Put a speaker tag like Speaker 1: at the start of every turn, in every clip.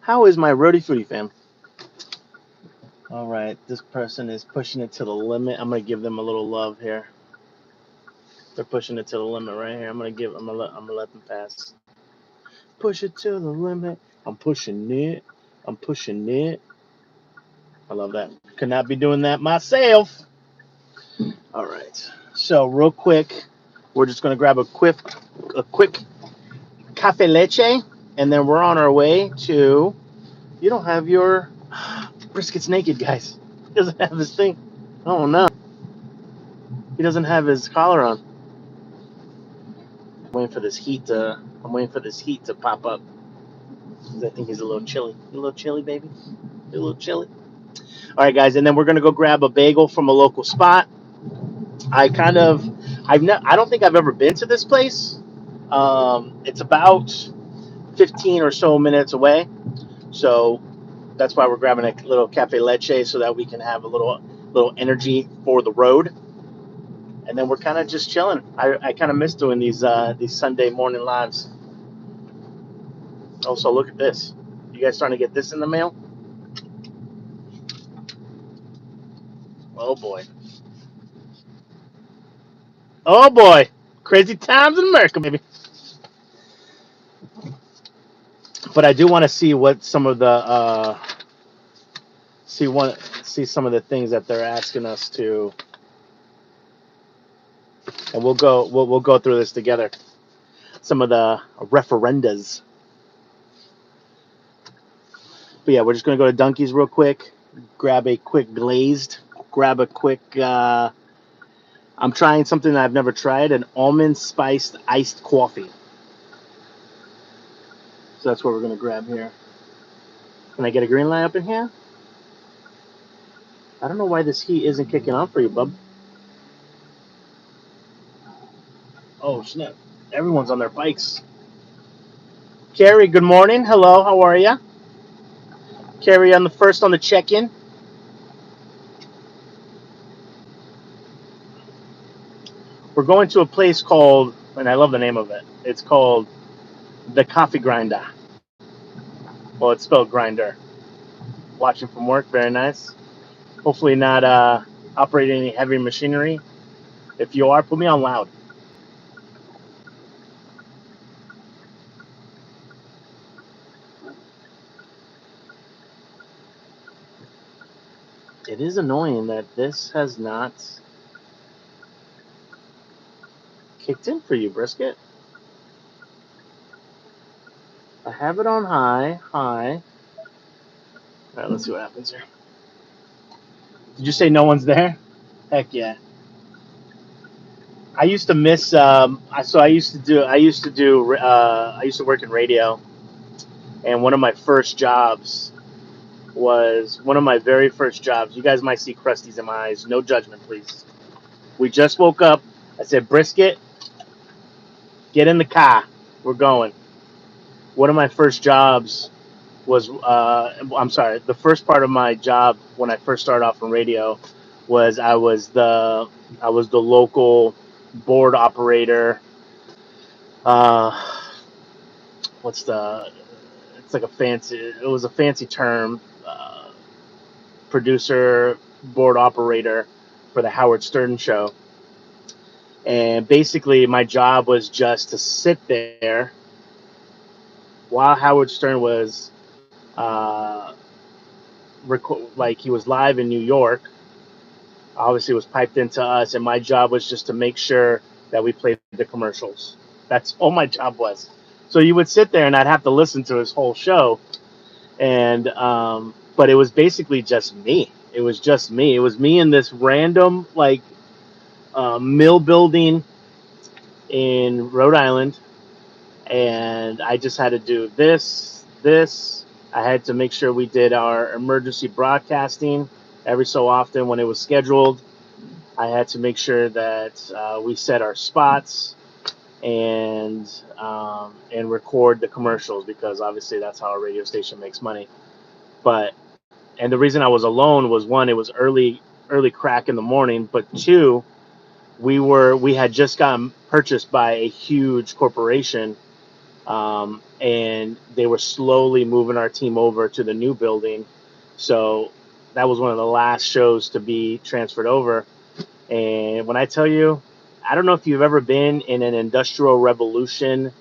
Speaker 1: How is my roadie foodie fam? All right, this person is pushing it to the limit. I'm gonna give them a little love here. They're pushing it to the limit right here. I'm gonna let them pass. Push it to the limit. I'm pushing it. I'm pushing it. I love that. Could not be doing that myself. All right. So real quick, we're just gonna grab a quick cafe leche, and then we're on our way to. You don't have your brisket's naked, guys. He doesn't have his thing. Oh no. He doesn't have his collar on. I'm waiting for this heat to pop up. I think he's a little chilly. A little chilly, baby. A little chilly. All right, guys, and then we're gonna go grab a bagel from a local spot. I don't think I've ever been to this place. It's about 15 or so minutes away, so that's why we're grabbing a little cafe leche so that we can have a little energy for the road. And then we're kind of just chilling. I kind of miss doing these Sunday morning lives. Also, look at this. You guys starting to get this in the mail? Oh boy. Oh boy. Crazy times in America, baby. But I do want to see what some of the see some of the things that they're asking us to, and we'll go through this together. Some of the referendas. But yeah, we're just gonna go to Dunkies real quick, grab a quick glazed, grab a quick. I'm trying something that I've never tried, an almond spiced iced coffee. So that's what we're gonna grab here. Can I get a green light up in here? I don't know why this heat isn't kicking on for you, bub. Oh snap! Everyone's on their bikes. Carrie, good morning. Hello, how are you? Carrie on the check-in. We're going to a place called, and I love the name of it. It's called the Coffee Grinder. Well, it's spelled grinder. Watching from work, very nice. Hopefully not operating any heavy machinery. If you are, put me on loud. It is annoying that this has not kicked in for you, Brisket. I have it on high. All right, let's see what happens here. Did you say no one's there? Heck yeah. I used to miss. So I used to work in radio, and one of my first jobs was one of my very first jobs. You guys might see crusties in my eyes. No judgment, please. We just woke up. I said, Brisket, get in the car. We're going. One of my first jobs was. I'm sorry. The first part of my job when I first started off in radio was I was the local board operator. Uh, what's the it's like a fancy it was a fancy term, producer, board operator for the Howard Stern show. And basically my job was just to sit there while Howard Stern was uh, like he was live in New York. Obviously it was piped into us, and my job was just to make sure that we played the commercials. That's all my job was. So you would sit there and I'd have to listen to his whole show. And but it was basically just me. It was just me. It was me in this random like mill building in Rhode Island, and I just had to do this. I had to make sure we did our emergency broadcasting every so often when it was scheduled. I had to make sure that we set our spots and record the commercials, because obviously that's how a radio station makes money. But and the reason I was alone was, one, it was early crack in the morning, but two, we had just gotten purchased by a huge corporation And they were slowly moving our team over to the new building. So that was one of the last shows to be transferred over. And when I tell you, I don't know if you've ever been in an industrial revolution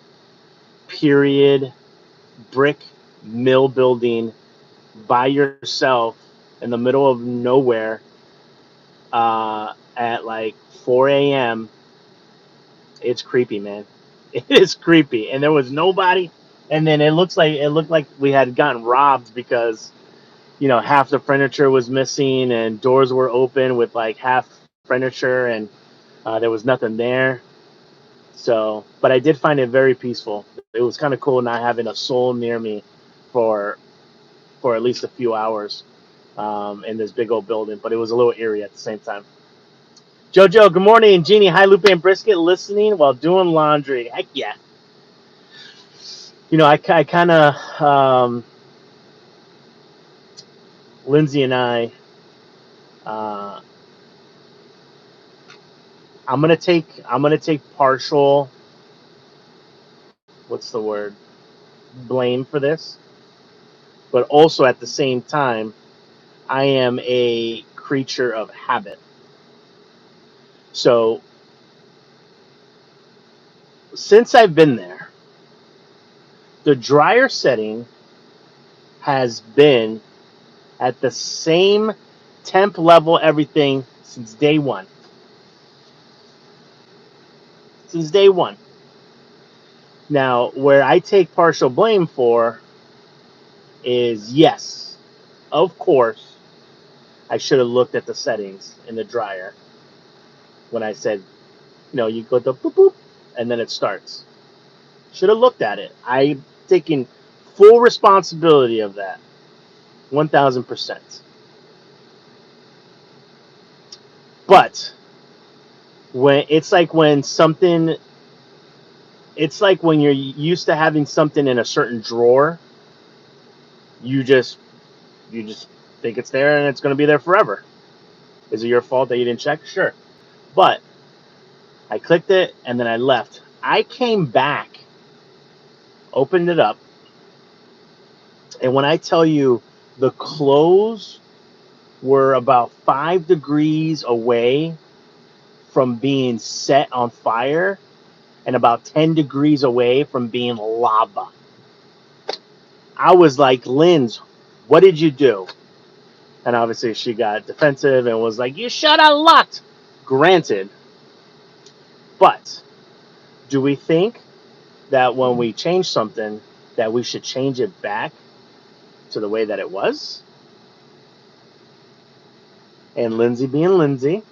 Speaker 1: period brick mill building by yourself in the middle of nowhere at like 4 a.m. It's creepy, man. It is creepy, and there was nobody. And then it looked like we had gotten robbed because half the furniture was missing and doors were open with like half furniture, and there was nothing there. So, but I did find it very peaceful. It was kind of cool not having a soul near me for at least a few hours in this big old building. But it was a little eerie at the same time. Jojo, good morning. Jeannie, hi, Lupe and Brisket, listening while doing laundry. Heck yeah. I kind of, Lindsay and uh, I'm gonna take partial, what's the word, blame for this, but also at the same time, I am a creature of habit. So since I've been there, the dryer setting has been at the same temp level, everything since day one. Since day one. Now, where I take partial blame for is yes, of course, I should have looked at the settings in the dryer when I said, you go to boop boop, and then it starts. Should have looked at it. I'm taking full responsibility of that, 1,000%. But it's like when you're used to having something in a certain drawer, you just think it's there and it's going to be there forever. Is it your fault that you didn't check? Sure. But I clicked it and then I left. I came back, opened it up, and when I tell you the clothes were about 5 degrees away from being set on fire and about 10 degrees away from being lava. I was like, Linz, what did you do? And obviously she got defensive and was like, you should have looked. Granted. But do we think that when we change something that we should change it back to the way that it was? And Lindsay being Lindsay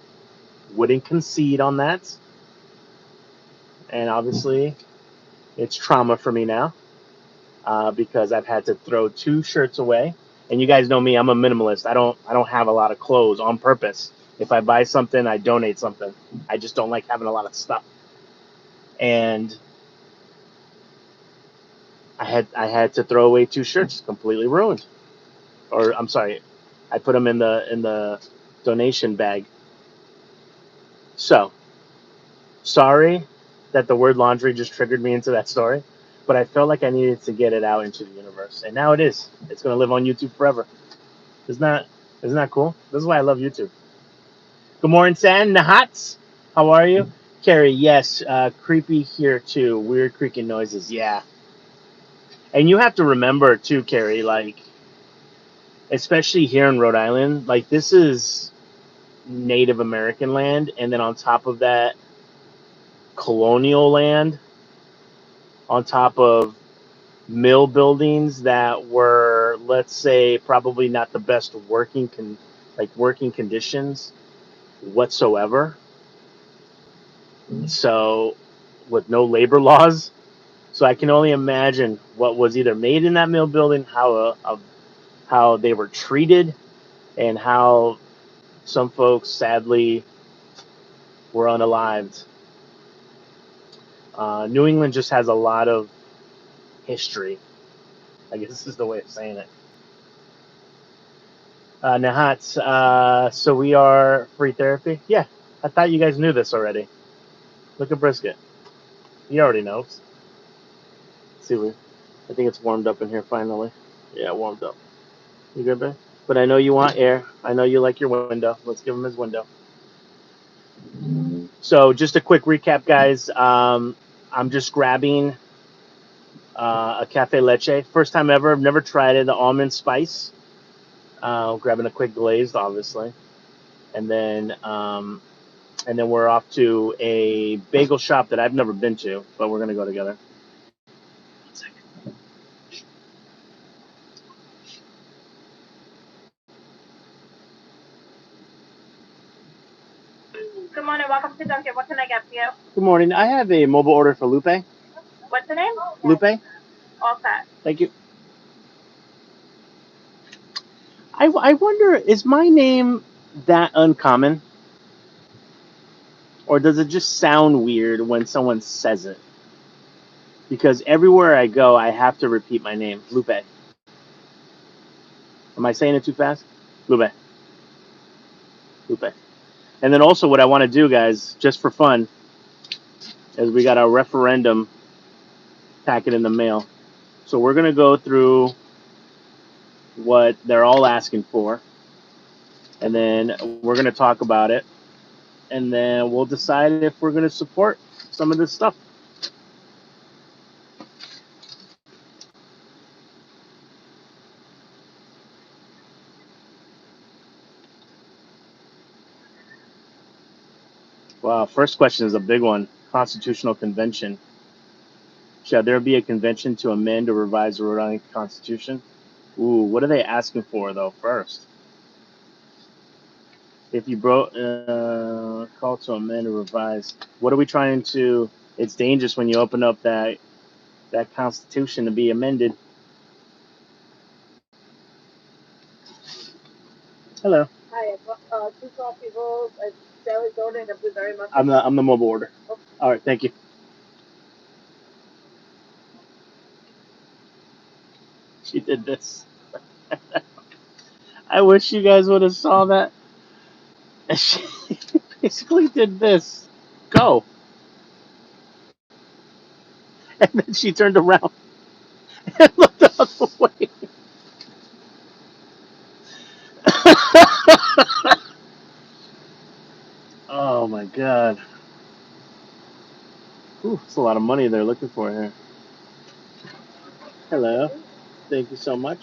Speaker 1: wouldn't concede on that. And obviously it's trauma for me now because I've had to throw 2 shirts away. And you guys know me, I'm a minimalist. I don't have a lot of clothes on purpose. If I buy something, I donate something. I just don't like having a lot of stuff. And I had to throw away 2 shirts, completely ruined. Or I'm sorry, I put them in the donation bag. So sorry that the word laundry just triggered me into that story, but I felt like I needed to get it out into the universe, and now it is. It's gonna live on YouTube forever. Isn't that cool? This is why I love YouTube. Good morning, San Nahats. How are you, Carrie? Yes, creepy here too. Weird creaking noises. Yeah, and you have to remember too, Carrie. Like, especially here in Rhode Island, like this is Native American land, and then on top of that, colonial land, on top of mill buildings that were, let's say, probably not the best working conditions whatsoever. So, with no labor laws, so I can only imagine what was either made in that mill building, how they were treated, and how some folks sadly were unalived. New England just has a lot of history. I guess this is the way of saying it. Nahat, so we are free therapy? Yeah, I thought you guys knew this already. Look at Brisket. He already knows. See, I think it's warmed up in here finally. Yeah, warmed up. You good, babe? But I know you want air. I know you like your window. Let's give him his window. So, just a quick recap, guys. I'm just grabbing a cafe leche. First time ever. I've never tried it. The almond spice. Grabbing a quick glazed, obviously, and then we're off to a bagel shop that I've never been to, but we're gonna go together. One second.
Speaker 2: Good morning, welcome to Dunkin'. What can I get for you?
Speaker 1: Good morning. I have a mobile order for Lupe.
Speaker 2: What's the name?
Speaker 1: Lupe.
Speaker 2: All set.
Speaker 1: Thank you. I wonder, is my name that uncommon? Or does it just sound weird when someone says it? Because everywhere I go, I have to repeat my name, Lupe. Am I saying it too fast? Lupe. Lupe. And then also, what I want to do, guys, just for fun, is we got our referendum packet in the mail. So we're going to go through what they're all asking for, and then we're going to talk about it, and then we'll decide if we're going to support some of this stuff. Wow, first question is a big one. Constitutional convention. Shall there be a convention to amend or revise the Rhode Island Constitution? Ooh, what are they asking for, though, first? If you broke, call to amend or revise. What are we trying to... It's dangerous when you open up that Constitution to be amended. Hello.
Speaker 2: Hi, 2 coffee rolls, a jelly donut, and a blueberry muffin.
Speaker 1: I'm the mobile order. Okay. All right, thank you. She did this. I wish you guys would have saw that. She basically did this. Go. And then she turned around and looked the other way. Oh my god. Ooh, that's a lot of money they're looking for here. Hello. Thank you so much.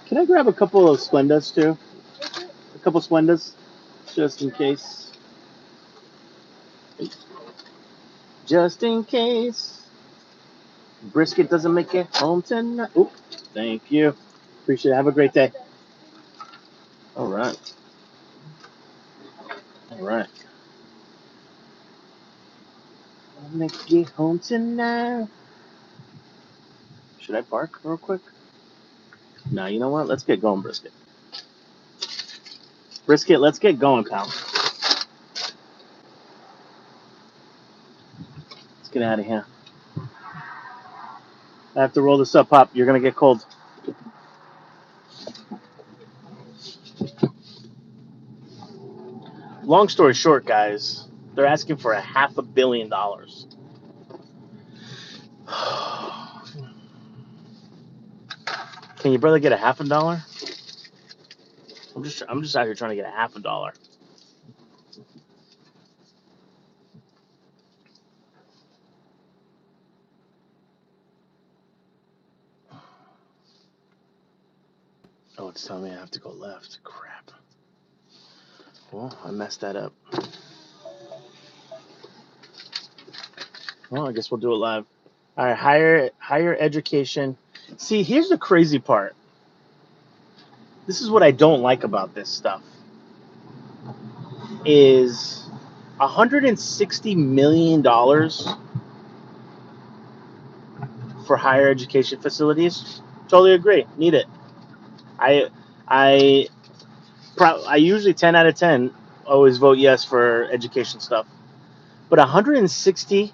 Speaker 1: Can I grab a couple of Splendas too? A couple Splendas? Just in case. Just in case. Brisket doesn't make it home tonight. Ooh, thank you. Appreciate it. Have a great day. All right. All right. I'll make it home tonight. Should I bark real quick? No, you know what? Let's get going, Brisket. Brisket, let's get going, pal. Let's get out of here. I have to roll this up, Pop. You're going to get cold. Long story short, guys, they're asking for $500 million. Can your brother get $50? I'm just out here trying to get $50. Oh, it's telling me I have to go left. Crap. Well, I messed that up. Well, I guess we'll do it live. All right, higher education. See, here's the crazy part. This is what I don't like about this stuff. Is $160 million for higher education facilities? Totally agree. Need it. I I I usually 10 out of 10 always vote yes for education stuff. But 160,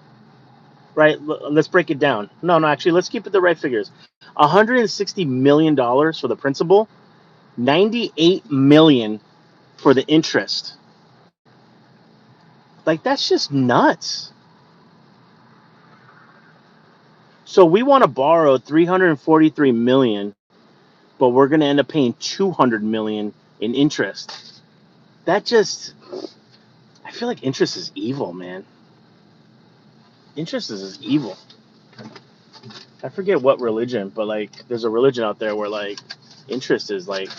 Speaker 1: right? Let's break it down. No, actually, let's keep it the right figures. $160 million for the principal, 98 million for the interest. Like, that's just nuts. So we want to borrow 343 million, but we're going to end up paying 200 million in interest. That just, I feel like interest is evil, man. Interest is evil. I forget what religion, but like there's a religion out there where like interest is like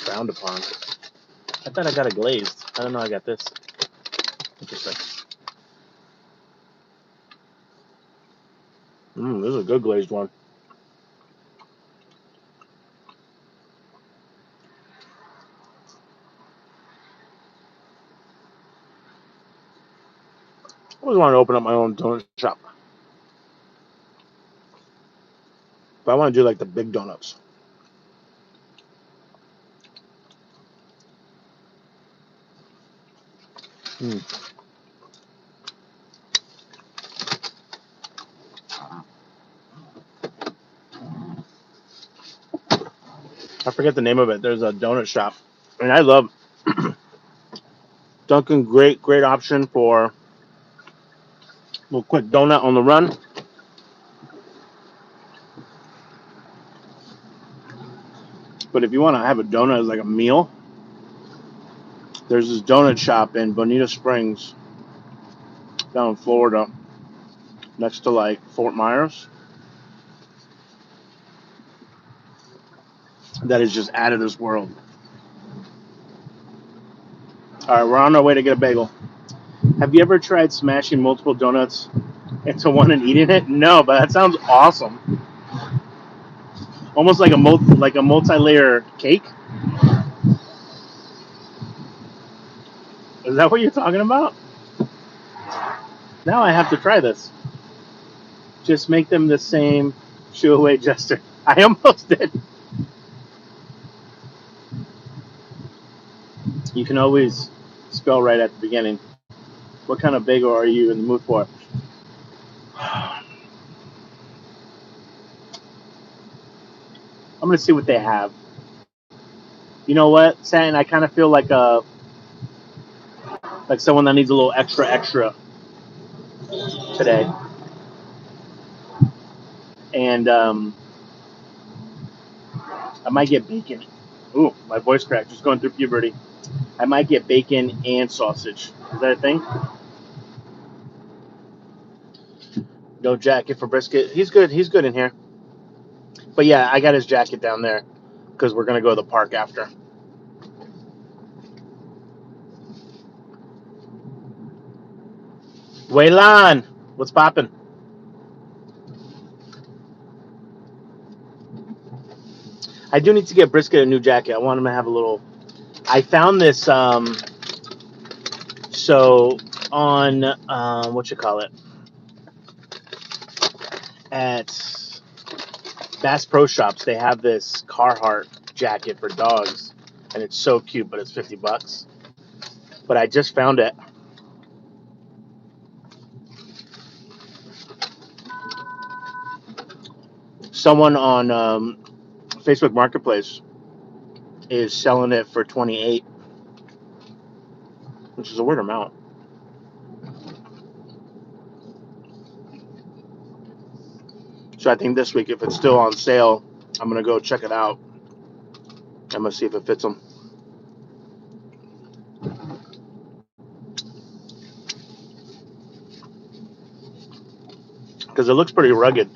Speaker 1: frowned upon. I thought I got it glazed. I don't know. I got this. Interesting. This is a good glazed one. I always wanted to open up my own donut shop, but I want to do like the big donuts. I forget the name of it. There's a donut shop, and I love Dunkin'. Great option for a little quick donut on the run. But if you want to have a donut as like a meal, there's this donut shop in Bonita Springs, down in Florida, next to like Fort Myers, that is just out of this world. All right, we're on our way to get a bagel. Have you ever tried smashing multiple donuts into one and eating it? No, but that sounds awesome. Almost like a multi-layer cake. Is that what you're talking about? Now I have to try this. Just make them the same shoo away gesture. I almost did. You can always spell right at the beginning. What kind of bagel are you in the mood for? I'm gonna see what they have. You know what, Satin? I kind of feel like someone that needs a little extra today, and I might get bacon. Ooh, my voice cracked. Just going through puberty. I might get bacon and sausage. Is that a thing? No jacket for Brisket. He's good. He's good in here. But yeah, I got his jacket down there because we're gonna go to the park after. Waylon, what's poppin'? I do need to get Brisket a new jacket. I want him to have a little. I found this. So on what you call it at Bass Pro Shops, they have this Carhartt jacket for dogs, and it's so cute, but it's $50. But I just found it. Someone on Facebook Marketplace is selling it for 28, which is a weird amount. So I think this week, if it's still on sale, I'm gonna go check it out. I'm gonna see if it fits them. Because it looks pretty rugged.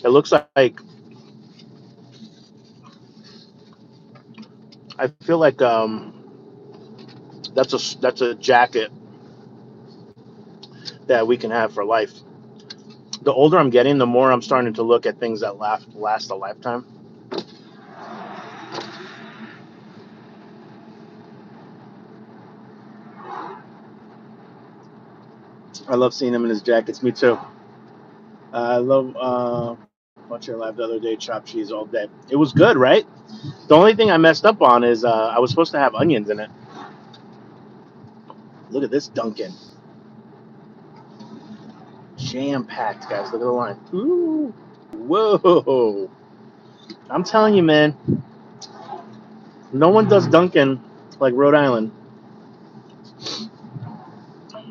Speaker 1: It looks like I feel like that's a jacket that we can have for life. The older I'm getting, the more I'm starting to look at things that last a lifetime. I love seeing him in his jackets. Me too. I love watching your live the other day. Chopped cheese all day. It was good, right? The only thing I messed up on is I was supposed to have onions in it. Look at this Dunkin'. Jam packed, guys. Look at the line. Ooh. Whoa. I'm telling you, man. No one does Dunkin' like Rhode Island.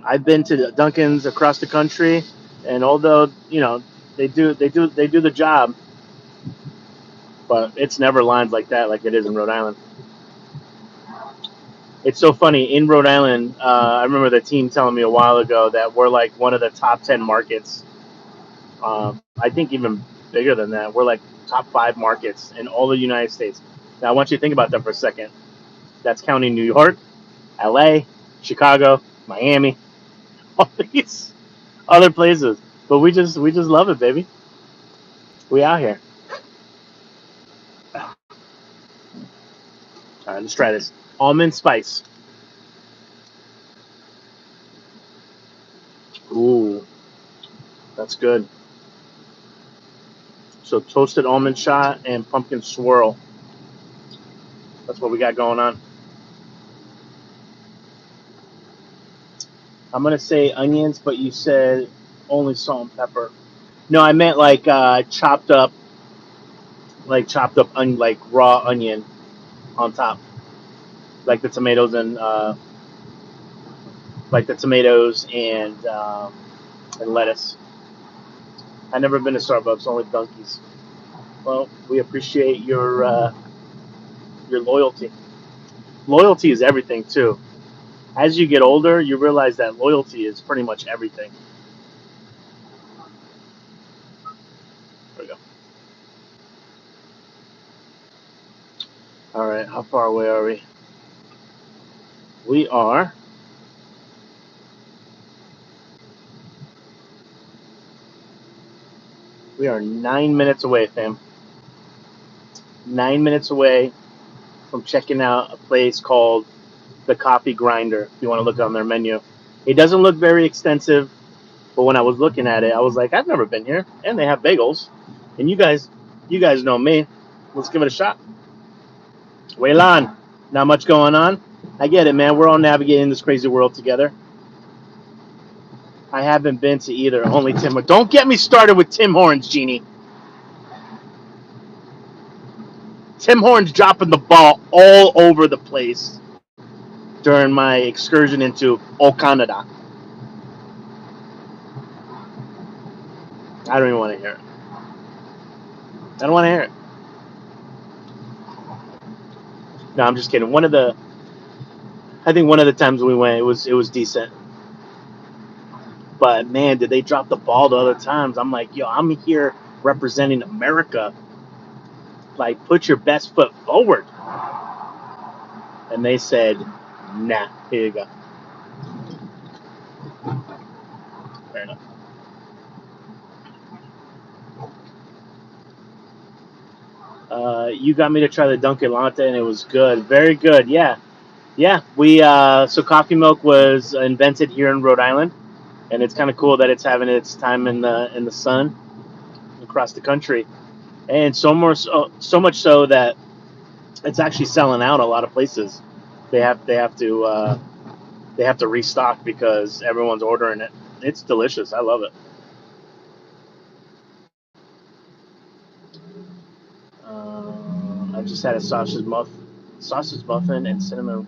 Speaker 1: I've been to the Dunkin's across the country, and although they do the job, but it's never lines like that like it is in Rhode Island. It's so funny in Rhode Island. I remember the team telling me a while ago that we're like one of the top 10 markets. I think even bigger than that. We're like top 5 markets in all the United States. Now I want you to think about that for a second. That's counting New York, L.A., Chicago, Miami, all these other places. But we just love it, baby. We out here. All right, let's try this. Almond spice. Ooh, that's good. So toasted almond shot and pumpkin swirl. That's what we got going on. I'm gonna say onions, but you said only salt and pepper. No, I meant like chopped up like raw onion on top, like the tomatoes and lettuce. I never been to Starbucks, only Dunkies. Well, we appreciate your loyalty. Loyalty is everything too. As you get older, you realize that loyalty is pretty much everything. There we go. All right, how far away are we? We are we are 9 minutes away, fam. 9 minutes away from checking out a place called the Coffee Grinder. If you want to look on their menu, it doesn't look very extensive, but when I was looking at it, I was like, I've never been here, and they have bagels. And you guys know me. Let's give it a shot. Waylan, not much going on. I get it, man. We're all navigating this crazy world together. I haven't been to either. Only Tim. Don't get me started with Tim Hortons, Jeannie. Tim Hortons dropping the ball all over the place during my excursion into Canada. I don't even want to hear it. I don't want to hear it. No, I'm just kidding. I think one of the times we went, it was decent. But man, did they drop the ball the other times? I'm like, yo, I'm here representing America. Like, put your best foot forward. And they said, nah. Here you go. Fair enough. You got me to try the Dunkin' Latte, and it was good. Very good. Yeah, yeah. We so coffee milk was invented here in Rhode Island, and it's kind of cool that it's having its time in the sun across the country, and so much so that it's actually selling out a lot of places. They have to restock because everyone's ordering it. It's delicious. I love it. I just had a sausage muffin and cinnamon.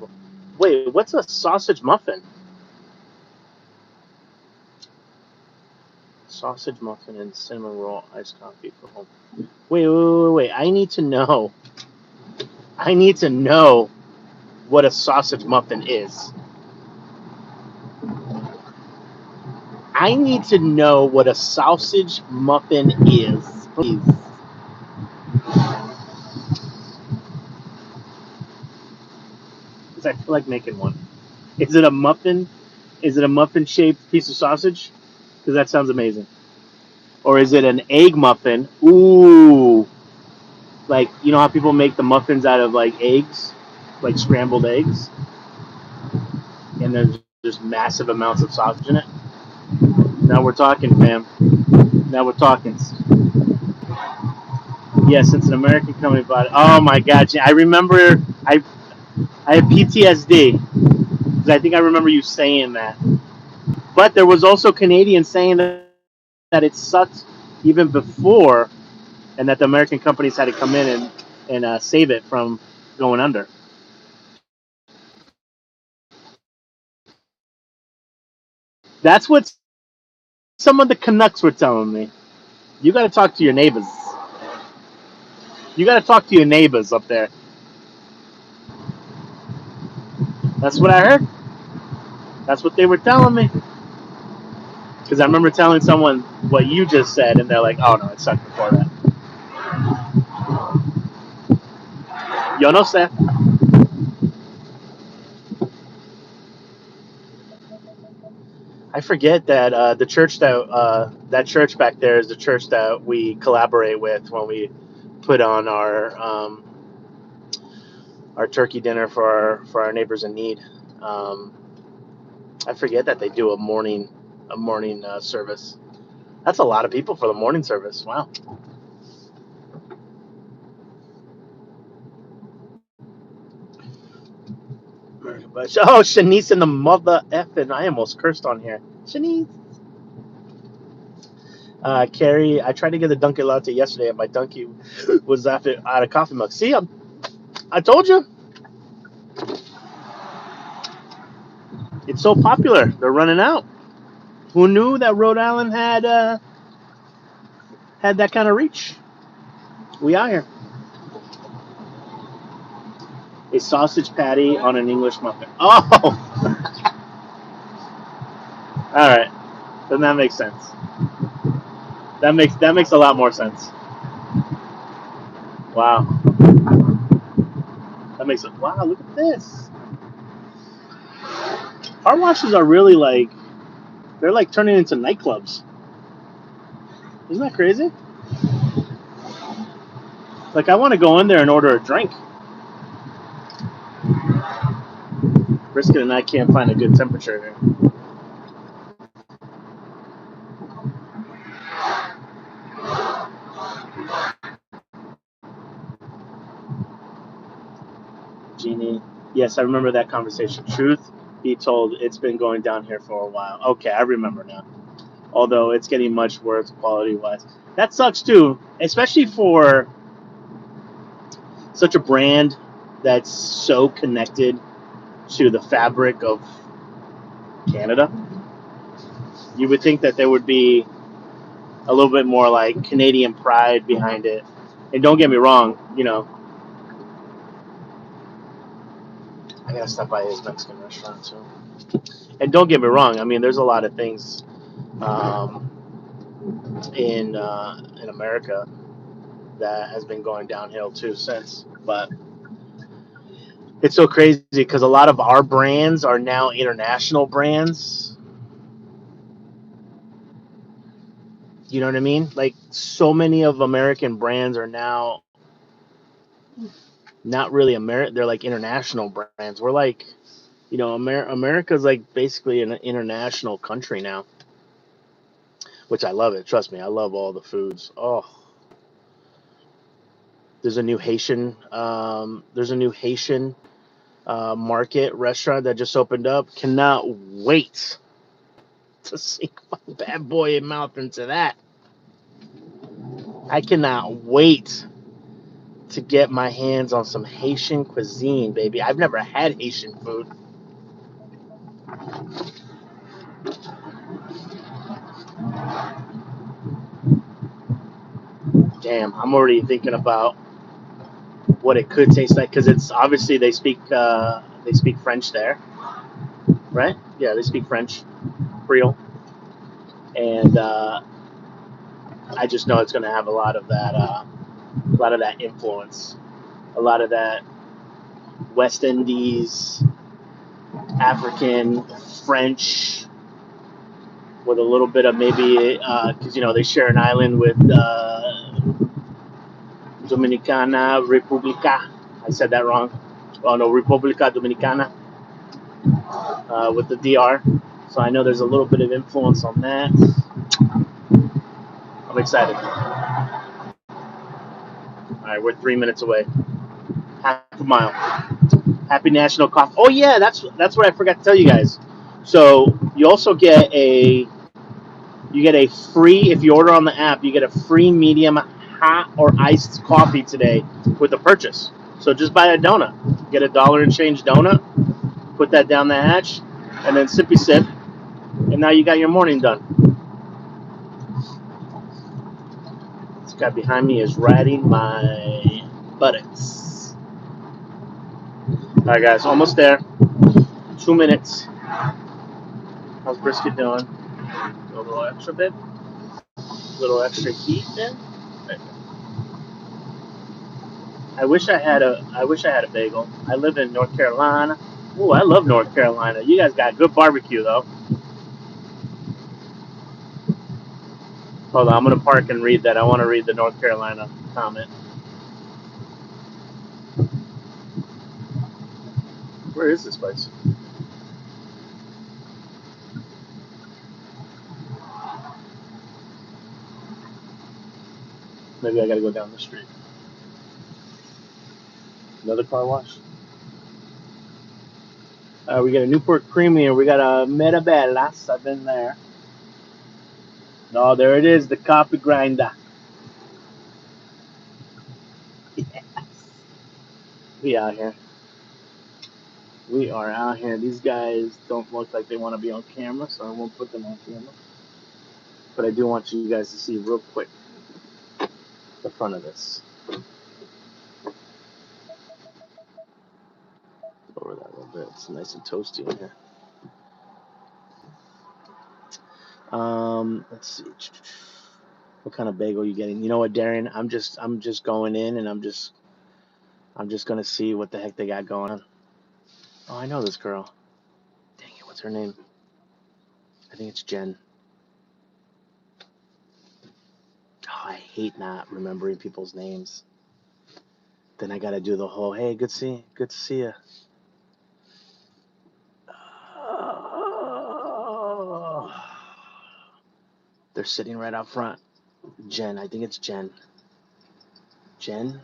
Speaker 1: Wait, what's a sausage muffin? Sausage muffin and cinnamon roll iced coffee for home. Wait. I need to know. I need to know what a sausage muffin is. I need to know what a sausage muffin is, please. Because I feel like making one. Is it a muffin? Is it a muffin shaped piece of sausage? Because that sounds amazing. Or is it an egg muffin? Ooh, like you know how people make the muffins out of like eggs, like scrambled eggs, and there's just massive amounts of sausage in it. Now we're talking, fam. Now we're talking. Yes, it's an American company, but oh my god, I remember I have PTSD because I think I remember you saying that. But there was also Canadians saying that it sucked even before, and that the American companies had to come in and save it from going under. That's what some of the Canucks were telling me. You got to talk to your neighbors. You got to talk to your neighbors up there. That's what I heard. That's what they were telling me. Because I remember telling someone what you just said, and they're like, "Oh no, it sucked before that." Yo no sé. I forget that the church that church back there is the church that we collaborate with when we put on our turkey dinner for our neighbors in need. Um, I forget that they do a morning service. That's a lot of people for the morning service. Wow. But oh, Shanice and the mother effing! I almost cursed on here. Shanice. Carrie, I tried to get a Dunkin' Latte yesterday, and my Dunkin' was out of coffee milk. See, I told you, it's so popular. They're running out. Who knew that Rhode Island had that kind of reach? We are here. A sausage patty on an English muffin. Oh, all right. Then that makes sense. That makes a lot more sense. Wow. That makes it. Wow, look at this. Car washes are really like they're like turning into nightclubs. Isn't that crazy? Like I want to go in there and order a drink. Brisket and I can't find a good temperature here. Jeannie. Yes, I remember that conversation. Truth be told, it's been going down here for a while. Okay, I remember now. Although it's getting much worse quality wise. That sucks too, especially for such a brand that's so connected to the fabric of Canada. You would think that there would be a little bit more like Canadian pride behind it. And don't get me wrong, I gotta stop by his Mexican restaurant too. And don't get me wrong, I mean, there's a lot of things um, in America that has been going downhill too since. But it's so crazy because a lot of our brands are now international brands. You know what I mean? Like so many of American brands are now not really American. They're like international brands. We're like, America's like basically an international country now, which I love it. Trust me, I love all the foods. Oh, there's a new Haitian market restaurant that just opened up. Cannot wait to sink my bad boy mouth into that. I cannot wait to get my hands on some Haitian cuisine, baby. I've never had Haitian food. Damn, I'm already thinking about what it could taste like because it's obviously they speak French there, right? Yeah, they speak French, Creole, and I just know it's going to have a lot of that influence, a lot of that West Indies, African, French, with a little bit of maybe because they share an island with Dominicana Republica. I said that wrong. Oh no, Republica Dominicana with the DR. So I know there's a little bit of influence on that. I'm excited. All right, we're 3 minutes away. Half a mile. Happy National Coffee. Oh yeah, that's what I forgot to tell you guys. So you also get a free if you order on the app. You get a free medium hot or iced coffee today with the purchase. So just buy a donut. Get $1 and change donut. Put that down the hatch, and then sippy sip. And now you got your morning done. This guy behind me is riding my buttocks. All right, guys, almost there. 2 minutes. How's Brisket doing? A little extra bit? A little extra heat then? I wish I had a bagel. I live in North Carolina. Ooh, I love North Carolina. You guys got good barbecue though. Hold on, I'm gonna park and read that. I want to read the North Carolina comment. Where is this place? Maybe I gotta go down the street. Another car wash. We got a Newport Creamy and we got a Metabellas. I've been there. Oh, there it is, the coffee grinder. Yes. We out here. We are out here. These guys don't look like they want to be on camera, so I won't put them on camera. But I do want you guys to see real quick the front of this. Lower that a little bit. It's nice and toasty in here. Let's see. What kind of bagel are you getting? You know what, Darren? I'm just going in and I'm just gonna see what the heck they got going on. Oh, I know this girl. Dang it, what's her name? I think it's Jen. Oh, I hate not remembering people's names. Then I gotta do the whole, hey, good to see you. Oh, they're sitting right out front. Jen, I think it's Jen. Jen?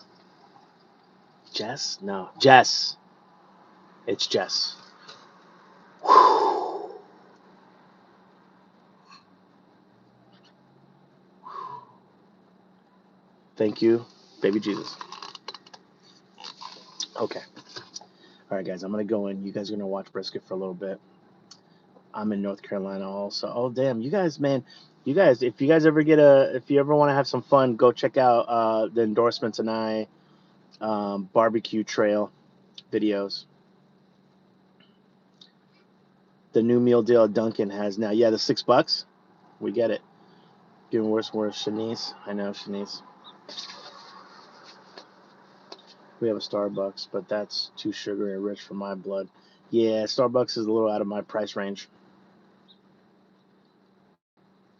Speaker 1: Jess? No, Jess. It's Jess. Whew. Thank you, baby Jesus. Okay. All right, guys, I'm going to go in. You guys are going to watch Brisket for a little bit. I'm in North Carolina also. Oh, damn. You guys, man. You guys, if you guys ever if you ever want to have some fun, go check out the Endorsements and I barbecue trail videos. The new meal deal at Dunkin' has now. Yeah, the $6. We get it. Getting worse and worse. Shanice. I know, Shanice. We have a Starbucks, but that's too sugary and rich for my blood. Yeah, Starbucks is a little out of my price range.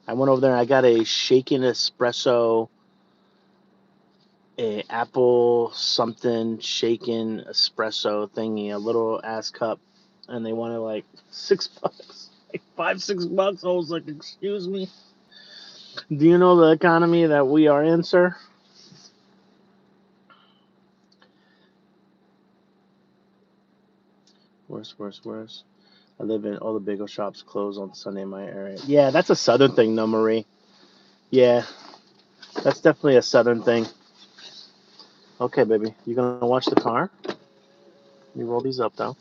Speaker 1: I went over there and I got a shaken espresso, a apple something shaken espresso thingy, a little ass cup, and they wanted like $6, like $5, $6. I was like, excuse me, do you know the economy that we are in, sir? Worse. I live in all the bagel shops close on Sunday in my area. Yeah, that's a southern thing, though, Marie. Yeah, that's definitely a southern thing. Okay, baby, you gonna watch the car? You roll these up though.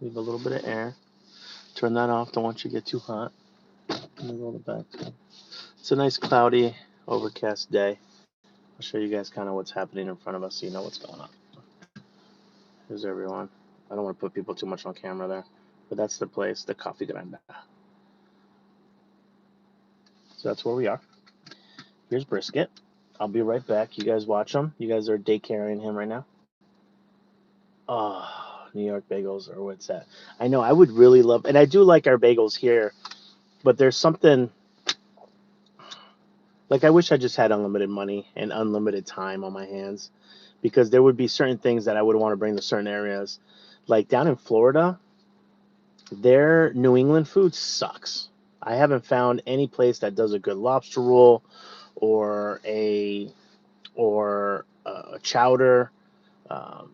Speaker 1: Leave a little bit of air. Turn that off. Don't want you to get too hot. Let me roll it back. It's a nice cloudy, overcast day. I'll show you guys kind of what's happening in front of us so you know what's going on. Here's everyone. I don't want to put people too much on camera there, but that's the place, the Coffee Granda. So that's where we are. Here's Brisket. I'll be right back. You guys watch him. You guys are daycaring him right now. Oh, New York bagels or what's that? I know I would really love, and I do like our bagels here, but there's something like I wish I just had unlimited money and unlimited time on my hands because there would be certain things that I would want to bring to certain areas. Like down in Florida, their New England food sucks. I haven't found any place that does a good lobster roll or a chowder, um,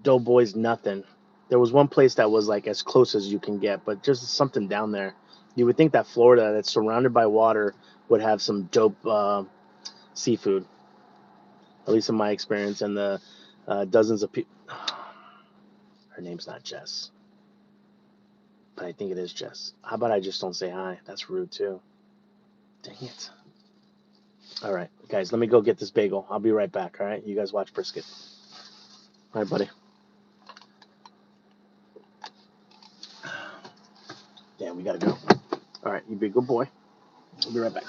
Speaker 1: doughboys, nothing. There was one place that was like as close as you can get, but just something down there. You would think that Florida, that's surrounded by water, would have some dope seafood. At least in my experience, and the dozens of people. Her name's not Jess. But I think it is Jess. How about I just don't say hi? That's rude too. Dang it. All right, guys, let me go get this bagel. I'll be right back. All right, you guys watch Brisket. All right, buddy. Damn, we gotta go. All right, you be a good boy. I'll be right back.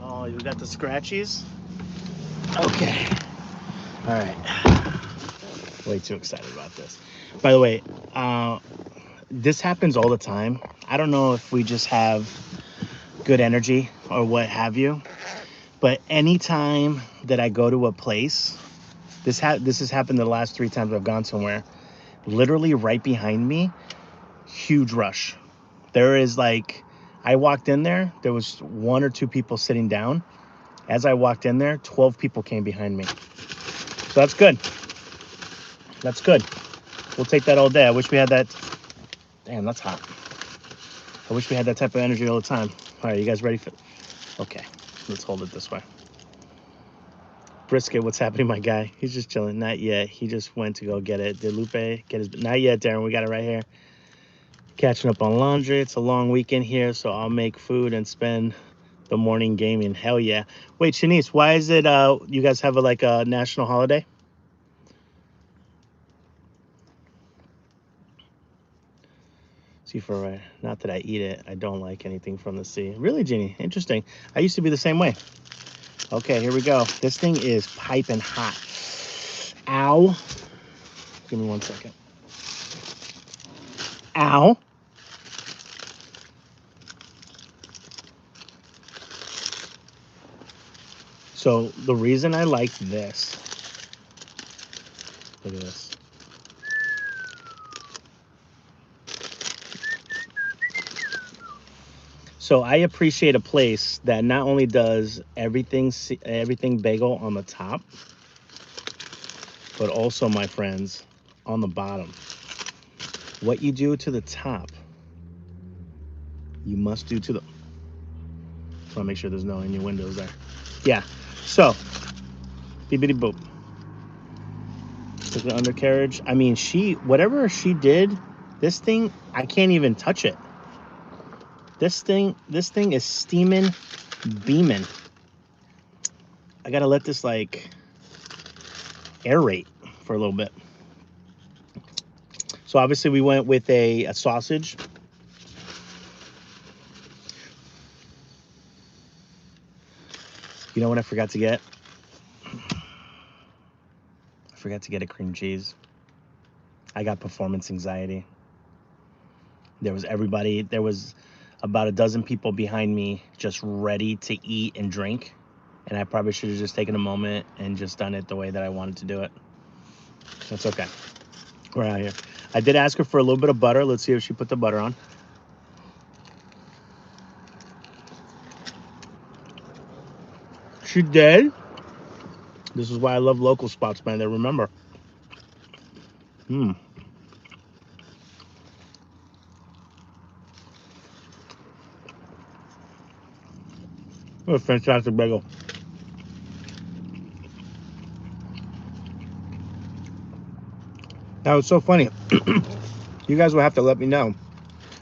Speaker 1: Oh, you got the scratchies? Okay. All right. Way too excited about this. By the way, this happens all the time. I don't know if we just have good energy or what have you. But anytime that I go to a place, this has happened the last 3 times I've gone somewhere. Literally right behind me, huge rush. There is like, I walked in there, there was 1 or 2 people sitting down. As I walked in there, 12 people came behind me. So that's good. That's good. We'll take that all day. I wish we had that. Damn, that's hot. I wish we had that type of energy all the time. All right, you guys ready for? Okay, let's hold it this way. Brisket, what's happening, my guy? He's just chilling. Not yet. He just went to go get it. Did Lupe get his? Not yet, Darren. We got it right here. Catching up on laundry. It's a long weekend here, so I'll make food and spend the morning gaming. Hell yeah. Wait, Shanice, why is it you guys have like a national holiday? Seafood, not that I eat it. I don't like anything from the sea. Really, Jeannie? Interesting. I used to be the same way. Okay, here we go. This thing is piping hot. Ow. Give me 1 second. Ow. So the reason I like this, look at this. So I appreciate a place that not only does everything bagel on the top, but also, my friends, on the bottom. What you do to the top, you must do to the. I want to make sure there's no innuendos there. Yeah. So, bibbidi boop. Look at the undercarriage. I mean, whatever she did, this thing, I can't even touch it. This thing is steaming, beaming. I gotta let this like aerate for a little bit. So obviously we went with a sausage. You know what I forgot to get? I forgot to get a cream cheese. I got performance anxiety. There was about a dozen people behind me just ready to eat and drink. And I probably should have just taken a moment and just done it the way that I wanted to do it. That's okay. We're out here. I did ask her for a little bit of butter. Let's see if she put the butter on. She did. This is why I love local spots, man. They remember. What a fantastic bagel. Now, it's so funny. You guys will have to let me know.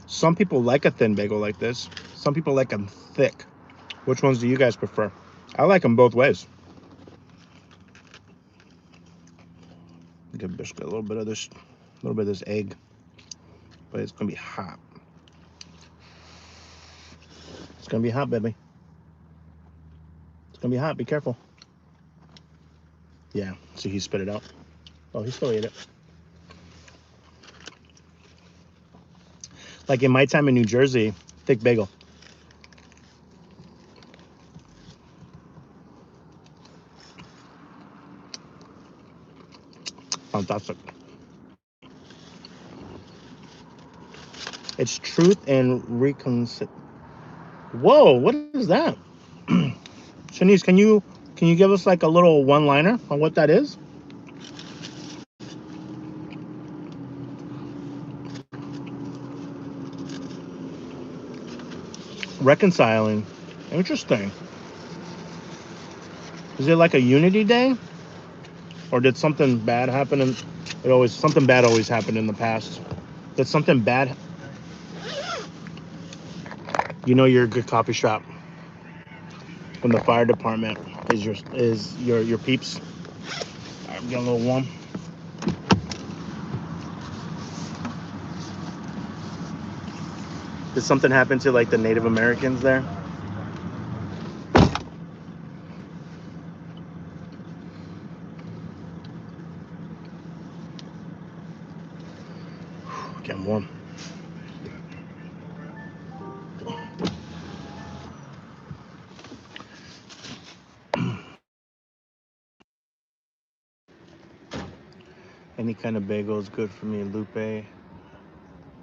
Speaker 1: Some people like a thin bagel like this. Some people like them thick. Which ones do you guys prefer? I like them both ways. Give Brisket a little bit of this egg. But it's going to be hot. It's going to be hot, baby. It's going to be hot. Be careful. Yeah, see, he spit it out. Oh, he still ate it. Like in my time in New Jersey, thick bagel. Fantastic. It's truth and reconciliation. Whoa, what is that? Shanice, can you give us like a little one-liner on what that is? Reconciling. Interesting. Is it like a unity day? Or did something bad happen something bad always happened in the past? Did something bad? You know you're a good coffee shop when the fire department is your peeps. I'm getting a little warm. Did something happen to like the Native Americans there? Getting warm. Any kind of bagel is good for me, Lupe.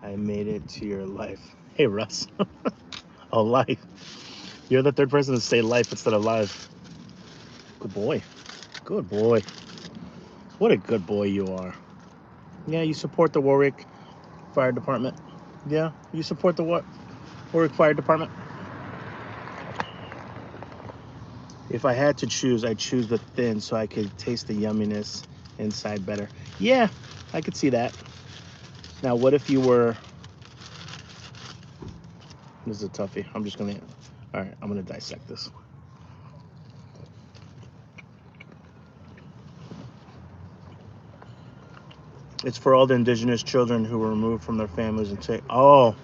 Speaker 1: I made it to your life. Hey, Russ. Oh, life. You're the third person to say life instead of live. Good boy. Good boy. What a good boy you are. Yeah, you support the Warwick Fire Department. Yeah, you support the Warwick Fire Department. If I had to choose, I'd choose the thin so I could taste the yumminess inside better. Yeah, I could see that. Now, what if you were... This is a toughie. I'm just going to... All right, I'm going to dissect this. It's for all the indigenous children who were removed from their families and take... Oh,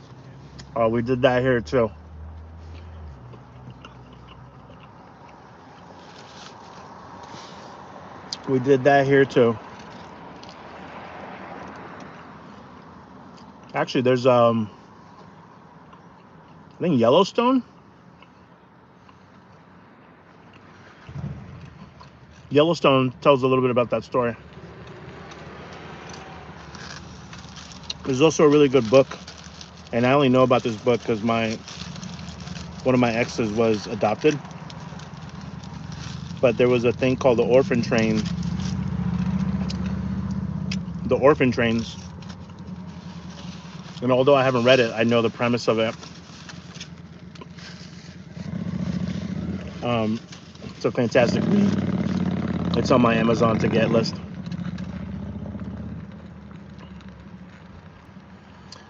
Speaker 1: we did that here too. We did that here too. Actually, there's I think Yellowstone. Yellowstone tells a little bit about that story. There's also a really good book, and I only know about this book because one of my exes was adopted. But there was a thing called the orphan train. The orphan trains. And although I haven't read it, I know the premise of it. It's a fantastic read. It's on my Amazon to get list.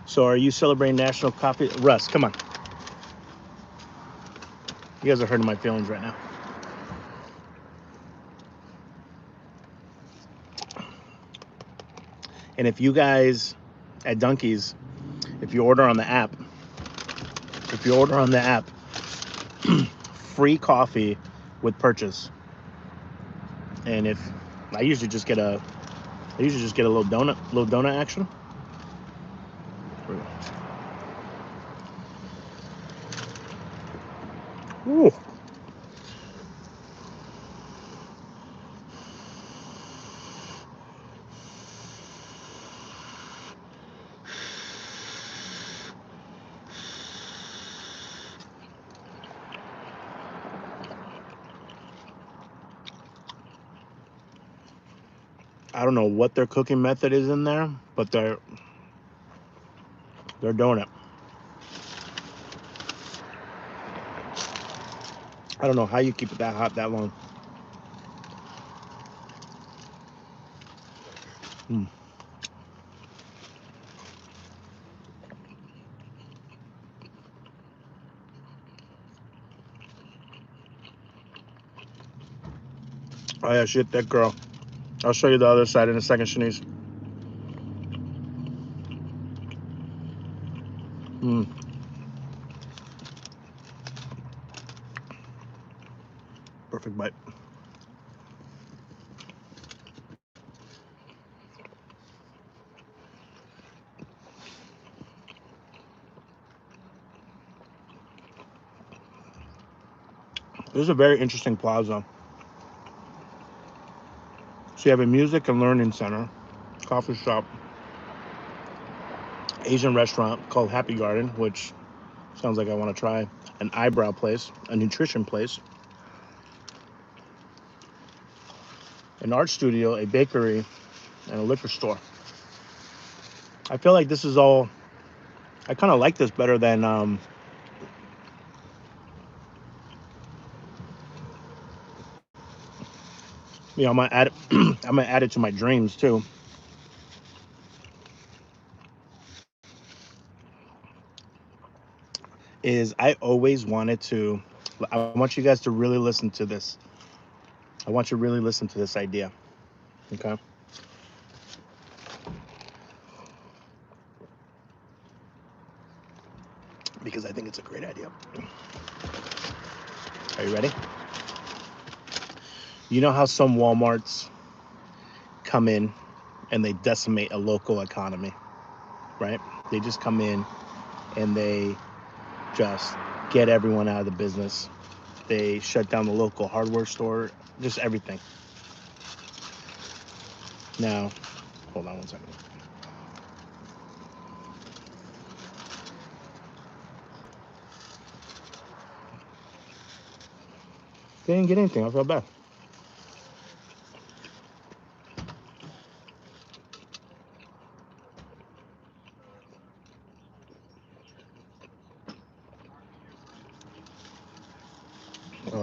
Speaker 1: So are you celebrating National Coffee? Russ, come on. You guys are hurting my feelings right now. And if you guys at Dunkies, if you order on the app, free coffee with purchase. And if I usually just get a little donut action. Ooh. I don't know what their cooking method is in there, but they're doing it. I don't know how you keep it that hot that long. Oh yeah, shit, that girl. I'll show you the other side in a second, Shanice. Perfect bite. This is a very interesting plaza. So you have a music and learning center, coffee shop, Asian restaurant called Happy Garden, which sounds like I want to try, an eyebrow place, a nutrition place, an art studio, a bakery, and a liquor store. I feel like this is all... I kind of like this better than I might add I might add it to my dreams too. Is I always wanted to... I want you guys to really listen to this. I want you to really listen to this idea. Okay? Because I think it's a great idea. Are you ready? You know how some Walmarts come in and they decimate a local economy, right? They just come in and they just get everyone out of the business. They shut down the local hardware store, just everything. Now, Hold on one second. They didn't get anything. I felt bad.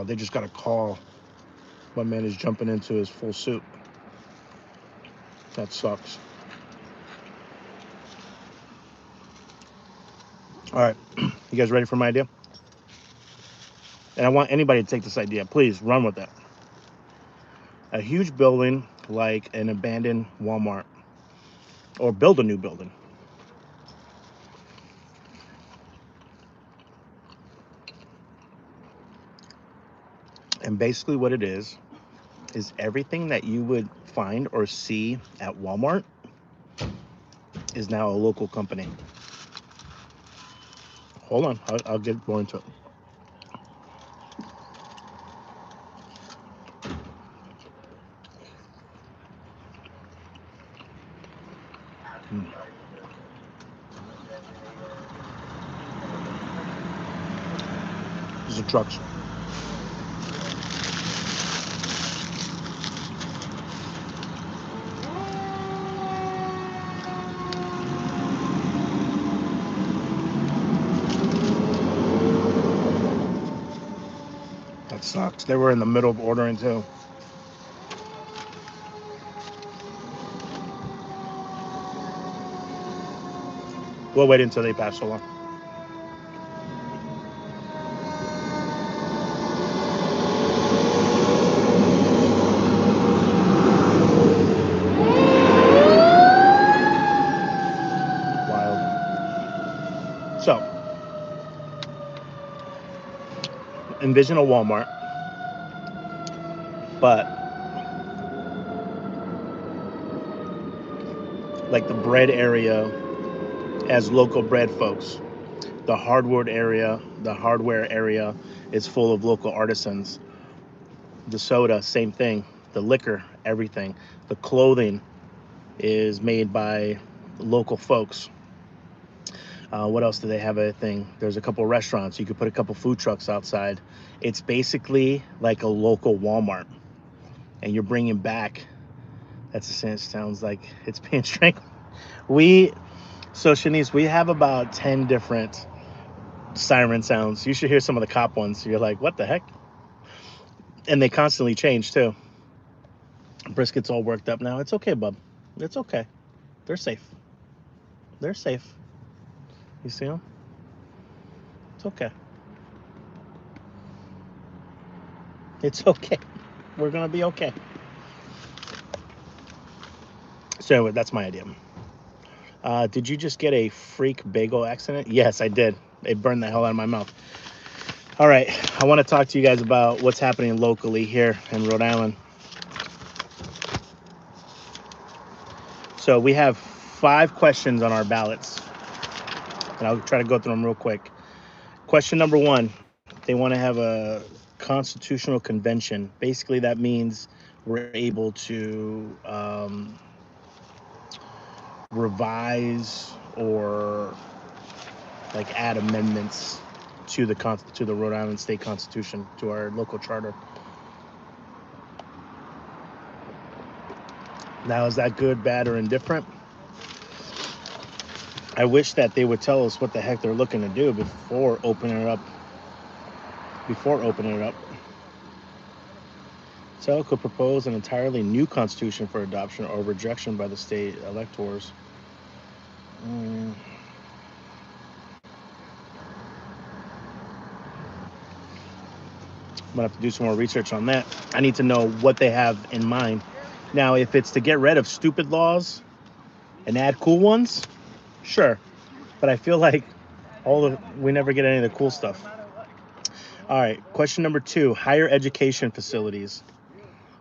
Speaker 1: They just got a call. My man is jumping into his full suit. That sucks. All right. You guys ready for my idea? And I want anybody to take this idea. Please run with it. A huge building like an abandoned Walmart, or build a new building. And basically what it is everything that you would find or see at Walmart is now a local company. Hold on, I'll get more into it. These are trucks. That sucks. They were in the middle of ordering too. We'll wait until they pass along. Wild. So, envision a Walmart, but like the bread area as local bread folks. The hardware area is full of local artisans. The soda, same thing. The liquor, everything. The clothing is made by local folks. What else do they have? A thing. There's a couple restaurants. You could put a couple food trucks outside. It's basically like a local Walmart, and you're bringing back. That's the sense. Sounds like it's being strangled. So Shanice, we have about 10 different siren sounds. You should hear some of the cop ones. You're like, what the heck? And they constantly change too. Brisket's all worked up now. It's okay, bub. It's okay. They're safe. They're safe. You see them? It's okay. It's okay. We're gonna be okay. So anyway, that's my idea. Did you just get a freak bagel accident? Yes, I did. It burned the hell out of my mouth. All right, I want to talk to you guys about what's happening locally here in Rhode Island. So we have 5 questions on our ballots, and I'll try to go through them real quick. Question number 1, they want to have a constitutional convention. Basically, that means we're able to revise or like add amendments to the Rhode Island State Constitution, to our local charter. Now, is that good, bad, or indifferent? I wish that they would tell us what the heck they're looking to do before opening it up. So could propose an entirely new constitution for adoption or rejection by the state electors. I'm gonna have to do some more research on that. I need to know what they have in mind. Now, if it's to get rid of stupid laws and add cool ones, sure. But I feel like we never get any of the cool stuff. All right, question number 2, higher education facilities.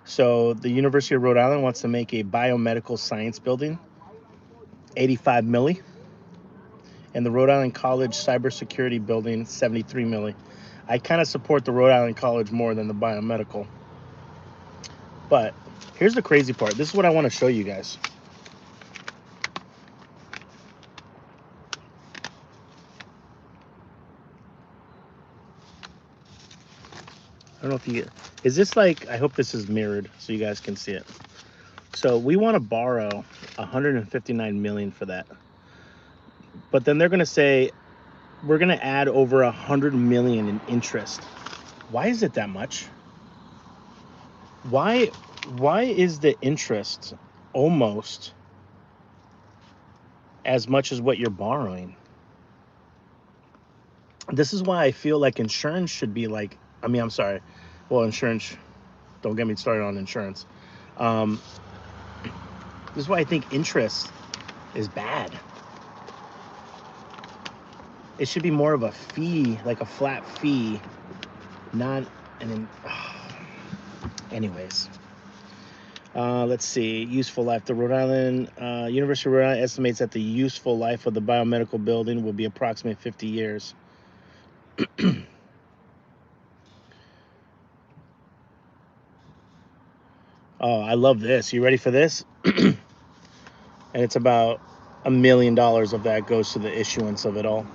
Speaker 1: So the University of Rhode Island wants to make a biomedical science building, 85 milli, and the Rhode Island College cybersecurity building, 73 milli. I kind of support the Rhode Island College more than the biomedical. But here's the crazy part. This is what I want to show you guys. I don't know if you get. Is this like? I hope this is mirrored so you guys can see it. So we want to borrow 159 million for that, but then they're gonna say we're gonna add over 100 million in interest. Why is it that much? Why? Why is the interest almost as much as what you're borrowing? This is why I feel like insurance should be like. I mean, I'm sorry. Well, insurance. Don't get me started on insurance. Um, this is why I think interest is bad. It should be more of a fee, like a flat fee, not an. Anyways, let's see. Useful life. The Rhode Island University of Rhode Island estimates that the useful life of the biomedical building will be approximately 50 years. Oh, I love this. You ready for this? And it's about $1 million of that goes to the issuance of it all.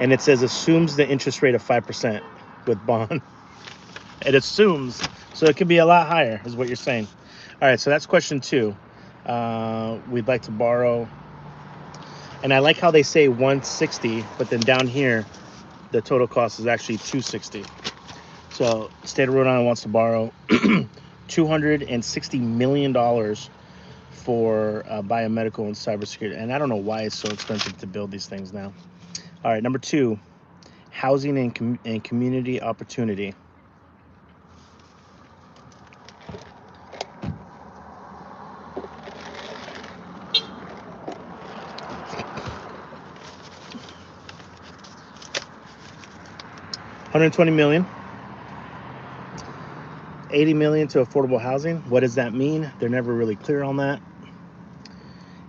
Speaker 1: And it says assumes the interest rate of 5% with bond. It assumes, so it could be a lot higher, is what you're saying. All right, so that's question 2. We'd like to borrow, and I like how they say 160, but then down here, the total cost is actually 260. So, state of Rhode Island wants to borrow $260 million for biomedical and cybersecurity. And I don't know why it's so expensive to build these things now. All right, number 2, housing and community opportunity. $120 million. 80 million to affordable housing. What does that mean? They're never really clear on that.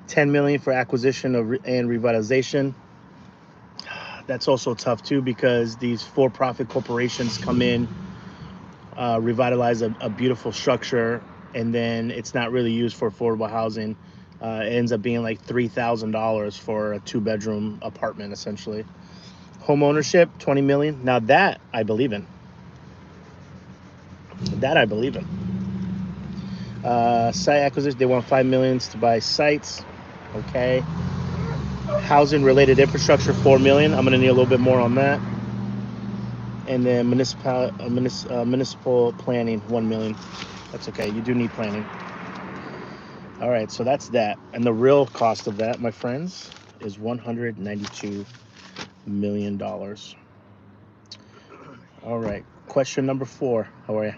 Speaker 1: 10 million for acquisition and revitalization. That's also tough too because these for-profit corporations come in, revitalize a beautiful structure, and then it's not really used for affordable housing. It ends up being like $3,000 for a 2-bedroom apartment essentially. Home ownership, 20 million. Now that I believe in. That I believe in. Site acquisition, they want 5 million to buy sites. Okay. Housing related infrastructure, 4 million. I'm gonna need a little bit more on that. And then municipal planning, 1 million. That's okay. You do need planning. All right, so that's that. And the real cost of that, my friends, is $192 million. All right. Question number 4. How are you?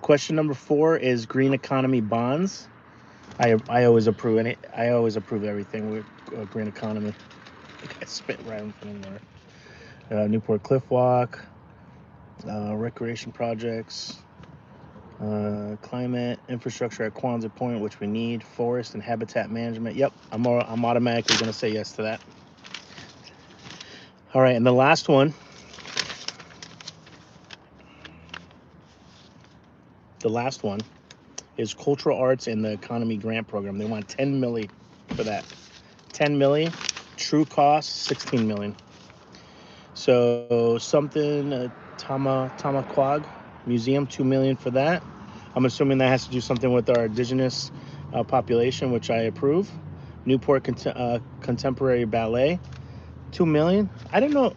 Speaker 1: Question number 4 is green economy bonds. I always approve any. I always approve everything with green economy. I spit right in front of there. Newport Cliff Walk, recreation projects, climate infrastructure at Quonset Point, which we need, forest and habitat management. Yep, I'm automatically going to say yes to that. All right, and the last one. The last one is cultural arts and the economy grant program. They want 10 million for that. 10 million. True cost 16 million. So something Tamaquag Museum, 2 million for that. I'm assuming that has to do something with our indigenous population, which I approve. Newport Contemporary Ballet, 2 million. I didn't know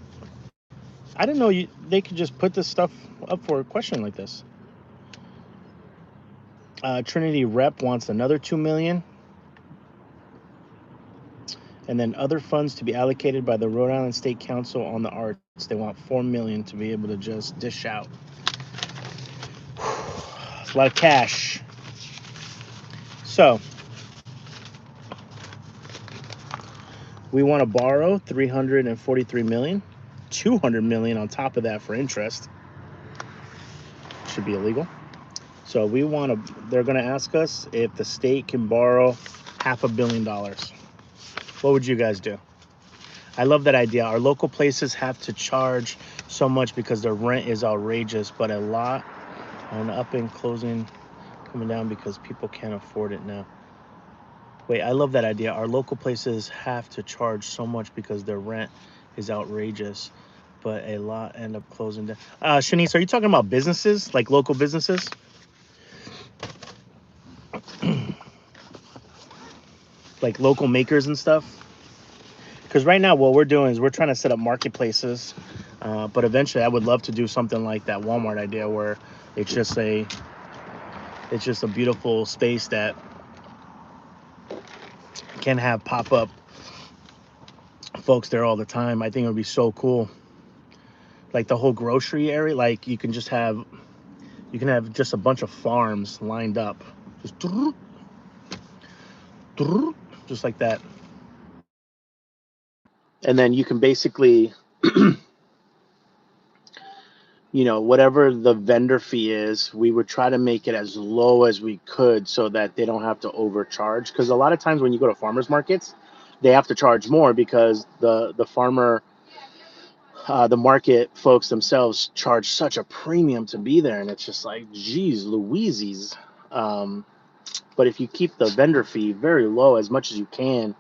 Speaker 1: they could just put this stuff up for a question like this. Trinity Rep wants another 2 million. And then other funds to be allocated by the Rhode Island State Council on the Arts. They want 4 million to be able to just dish out. It's a lot of cash. So we want to borrow 343 million, 200 million on top of that for interest. Should be illegal. So we want to. They're going to ask us if the state can borrow $500 million. What would you guys do? I love that idea. Our local places have to charge so much because their rent is outrageous, but a lot on up and closing coming down because people can't afford it now. Wait, I love that idea. Our local places have to charge so much because their rent is outrageous, but a lot end up closing down. Shanice, are you talking about businesses, like local businesses, like local makers and stuff? Because right now, what we're doing is we're trying to set up marketplaces, but eventually, I would love to do something like that Walmart idea, where it's just a it's just a beautiful space that can have pop up folks there all the time. I think it would be so cool. Like the whole grocery area, like you can have just a bunch of farms lined up, just just like that, and then you can basically, whatever the vendor fee is, we would try to make it as low as we could so that they don't have to overcharge. Because a lot of times when you go to farmers markets, they have to charge more because the market folks themselves charge such a premium to be there, and it's just like, geez, Louises. Um, but if you keep the vendor fee very low as much as you can,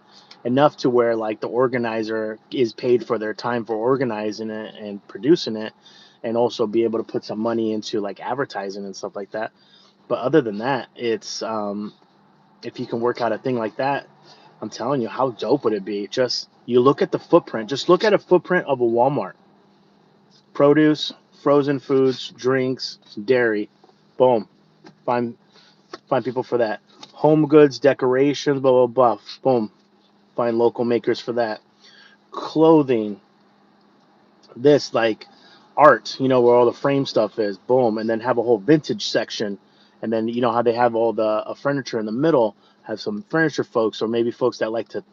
Speaker 1: enough to where like the organizer is paid for their time for organizing it and producing it, and also be able to put some money into like advertising and stuff like that. But other than that, it's if you can work out a thing like that, I'm telling you, how dope would it be? Just you look at the footprint. Just look at a footprint of a Walmart. Produce, frozen foods, drinks, dairy. Boom. Find find people for that. Home goods, decorations, blah blah blah. Boom. Find local makers for that. Clothing, this like art, where all the frame stuff is. Boom. And then have a whole vintage section. And then how they have all the furniture in the middle. Have some furniture folks, or maybe folks that like to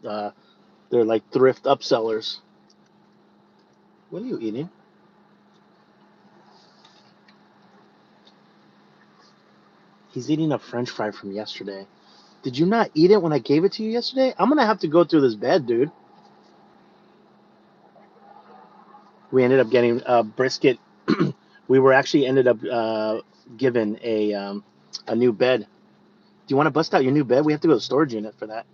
Speaker 1: they're like thrift upsellers. What are you eating? He's eating a French fry from yesterday. Did you not eat it when I gave it to you yesterday? I'm gonna have to go through this bed, dude. We ended up getting brisket. We were actually ended up given a new bed. Do you want to bust out your new bed? We have to go to the storage unit for that.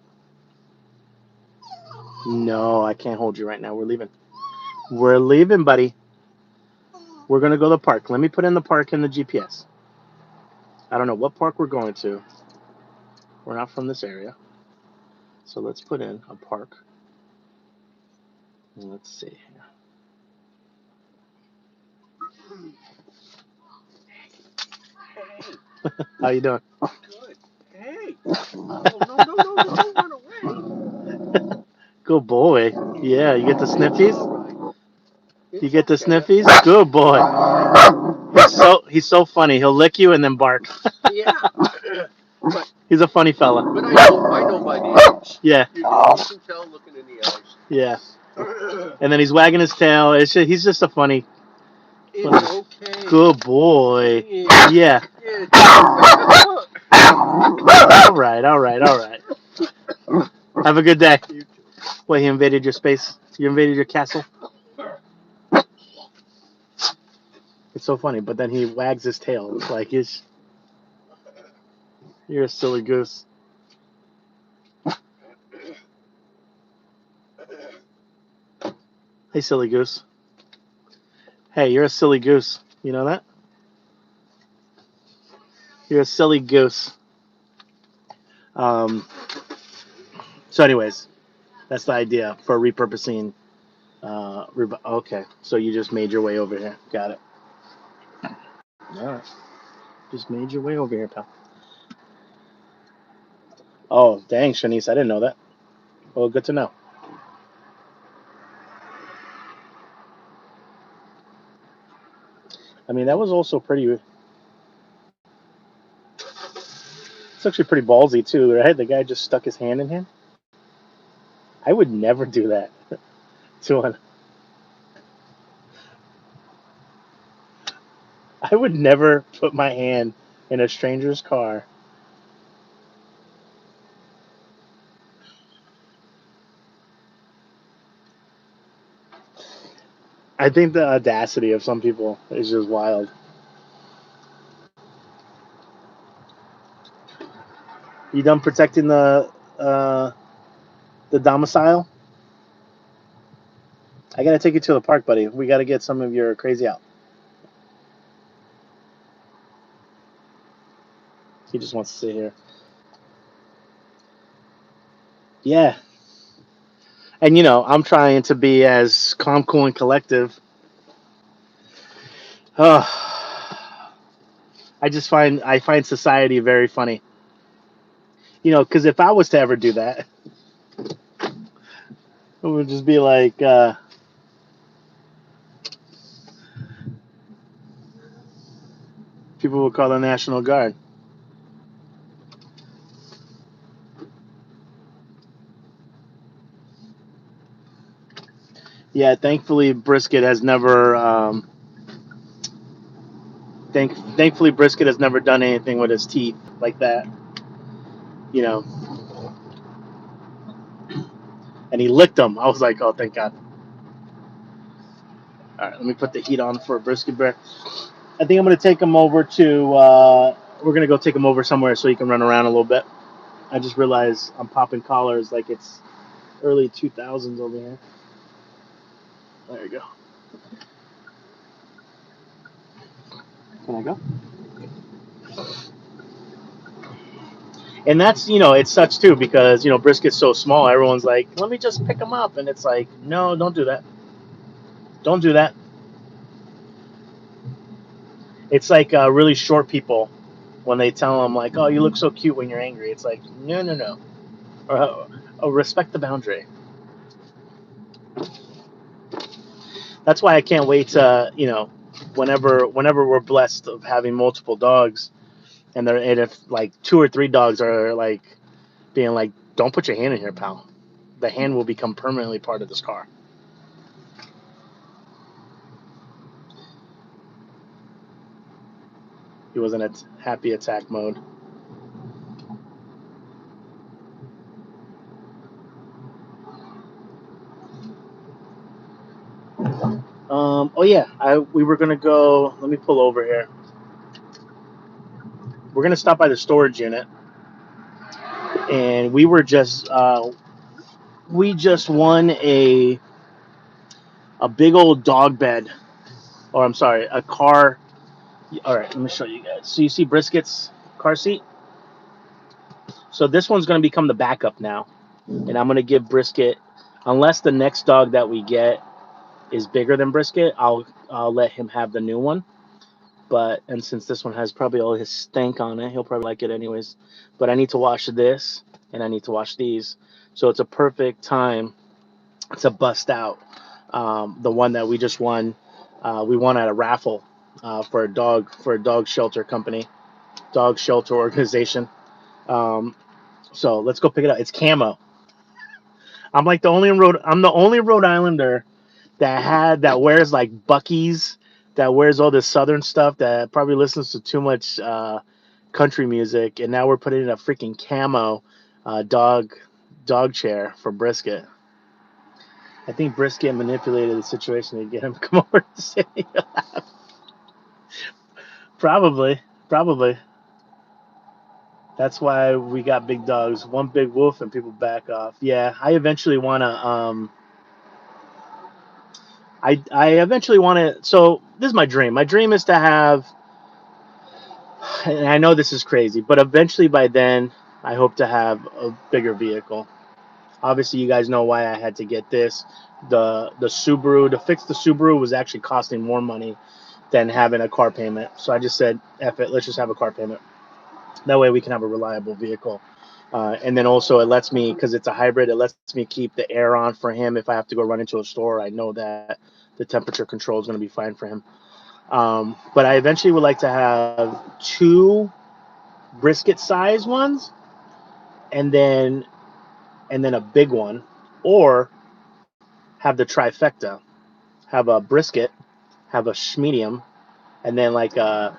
Speaker 1: No, I can't hold you right now. We're leaving. We're leaving, buddy. We're gonna go to the park. Let me put in the park in the GPS. I don't know what park we're going to. We're not from this area, so let's put in a park. And let's see. How you doing?
Speaker 3: Good. Hey. Oh, no, no, no, no, don't run away.
Speaker 1: Good boy. Yeah, you get the sniffies?
Speaker 3: All right.
Speaker 1: You
Speaker 3: It's
Speaker 1: get the
Speaker 3: okay.
Speaker 1: sniffies? Good boy. He's so funny. He'll lick you and then bark.
Speaker 3: Yeah. But
Speaker 1: He's a funny fella.
Speaker 3: I know by the eyes.
Speaker 1: Yeah,
Speaker 3: You can tell looking in the eyes.
Speaker 1: yeah. And then he's wagging his tail. He's just a funny.
Speaker 3: It's okay.
Speaker 1: Good boy.
Speaker 3: Yeah.
Speaker 1: Yeah.
Speaker 3: Yeah.
Speaker 1: All right, all right, all right. Have a good day.
Speaker 3: You too.
Speaker 1: Wait, he invaded your space? You invaded your castle? It's so funny, but then he wags his tail. It's like you're a silly goose. Hey, silly goose. Hey, you're a silly goose. You know that? You're a silly goose. Um, so, anyways, that's the idea for repurposing. Okay, so you just made your way over here. Got it. All right. Just made your way over here, pal. Oh, dang, Shanice, I didn't know that. Well, good to know. I mean, that was also pretty. It's actually pretty ballsy too, right? The guy just stuck his hand in him. I would never do that to an. I would never put my hand in a stranger's car. I think the audacity of some people is just wild. You done protecting the domicile? I gotta take you to the park, buddy. We gotta get some of your crazy out. He just wants to sit here. Yeah, and I'm trying to be as calm, cool, and collective. Oh, I find society very funny. Because if I was to ever do that, it would just be like people would call the National Guard. Yeah, thankfully Brisket has never. Thankfully Brisket has never done anything with his teeth like that. You know, and he licked them. I was like, oh, thank God. All right, let me put the heat on for Brisket Bear. I think I'm gonna take him over to. We're gonna go take him over somewhere so he can run around a little bit. I just realized I'm popping collars like it's early 2000s over here. There you go. Can I go? And that's it sucks too because Brisket's so small. Everyone's like, let me just pick him up, and it's like, no, don't do that. Don't do that. It's like really short people when they tell them like, oh, you look so cute when you're angry. It's like, no, no, no. Or respect the boundary. That's why I can't wait to whenever we're blessed of having multiple dogs, and if like two or three dogs are like being like, don't put your hand in here, pal. The hand will become permanently part of this car. He was in a happy attack mode. Oh yeah, we were gonna go. Let me pull over here. We're gonna stop by the storage unit, and we just won a big old dog bed, or I'm sorry, a car. All right, let me show you guys. So you see Brisket's car seat. So this one's gonna become the backup now, and I'm gonna give Brisket, unless the next dog that we get is bigger than Brisket, I'll let him have the new one. And since this one has probably all his stank on it, he'll probably like it anyways. But I need to wash this and I need to wash these, so it's a perfect time to bust out the one that we just won. We won at a raffle for a dog shelter company, dog shelter organization. Um, so let's go pick it up. It's camo. I'm the only Rhode Islander that wears like Bucky's, that wears all this Southern stuff, that probably listens to too much country music, and now we're putting in a freaking camo dog chair for Brisket. I think Brisket manipulated the situation to get him to come over to sit. Probably, probably. That's why we got big dogs. One big wolf and people back off. Yeah, I eventually want to. I eventually want to. So this is my dream. My dream is to have, and I know this is crazy, but eventually by then, I hope to have a bigger vehicle. Obviously, you guys know why I had to get this. The Subaru, to fix the Subaru was actually costing more money than having a car payment. So I just said, F it, let's just have a car payment. That way we can have a reliable vehicle. And then also it lets me, because it's a hybrid, it lets me keep the air on for him. If I have to go run into a store, I know that the temperature control is going to be fine for him. But I eventually would like to have two Brisket size ones, and then a big one, or have the trifecta, have a Brisket, have a medium, and then like a,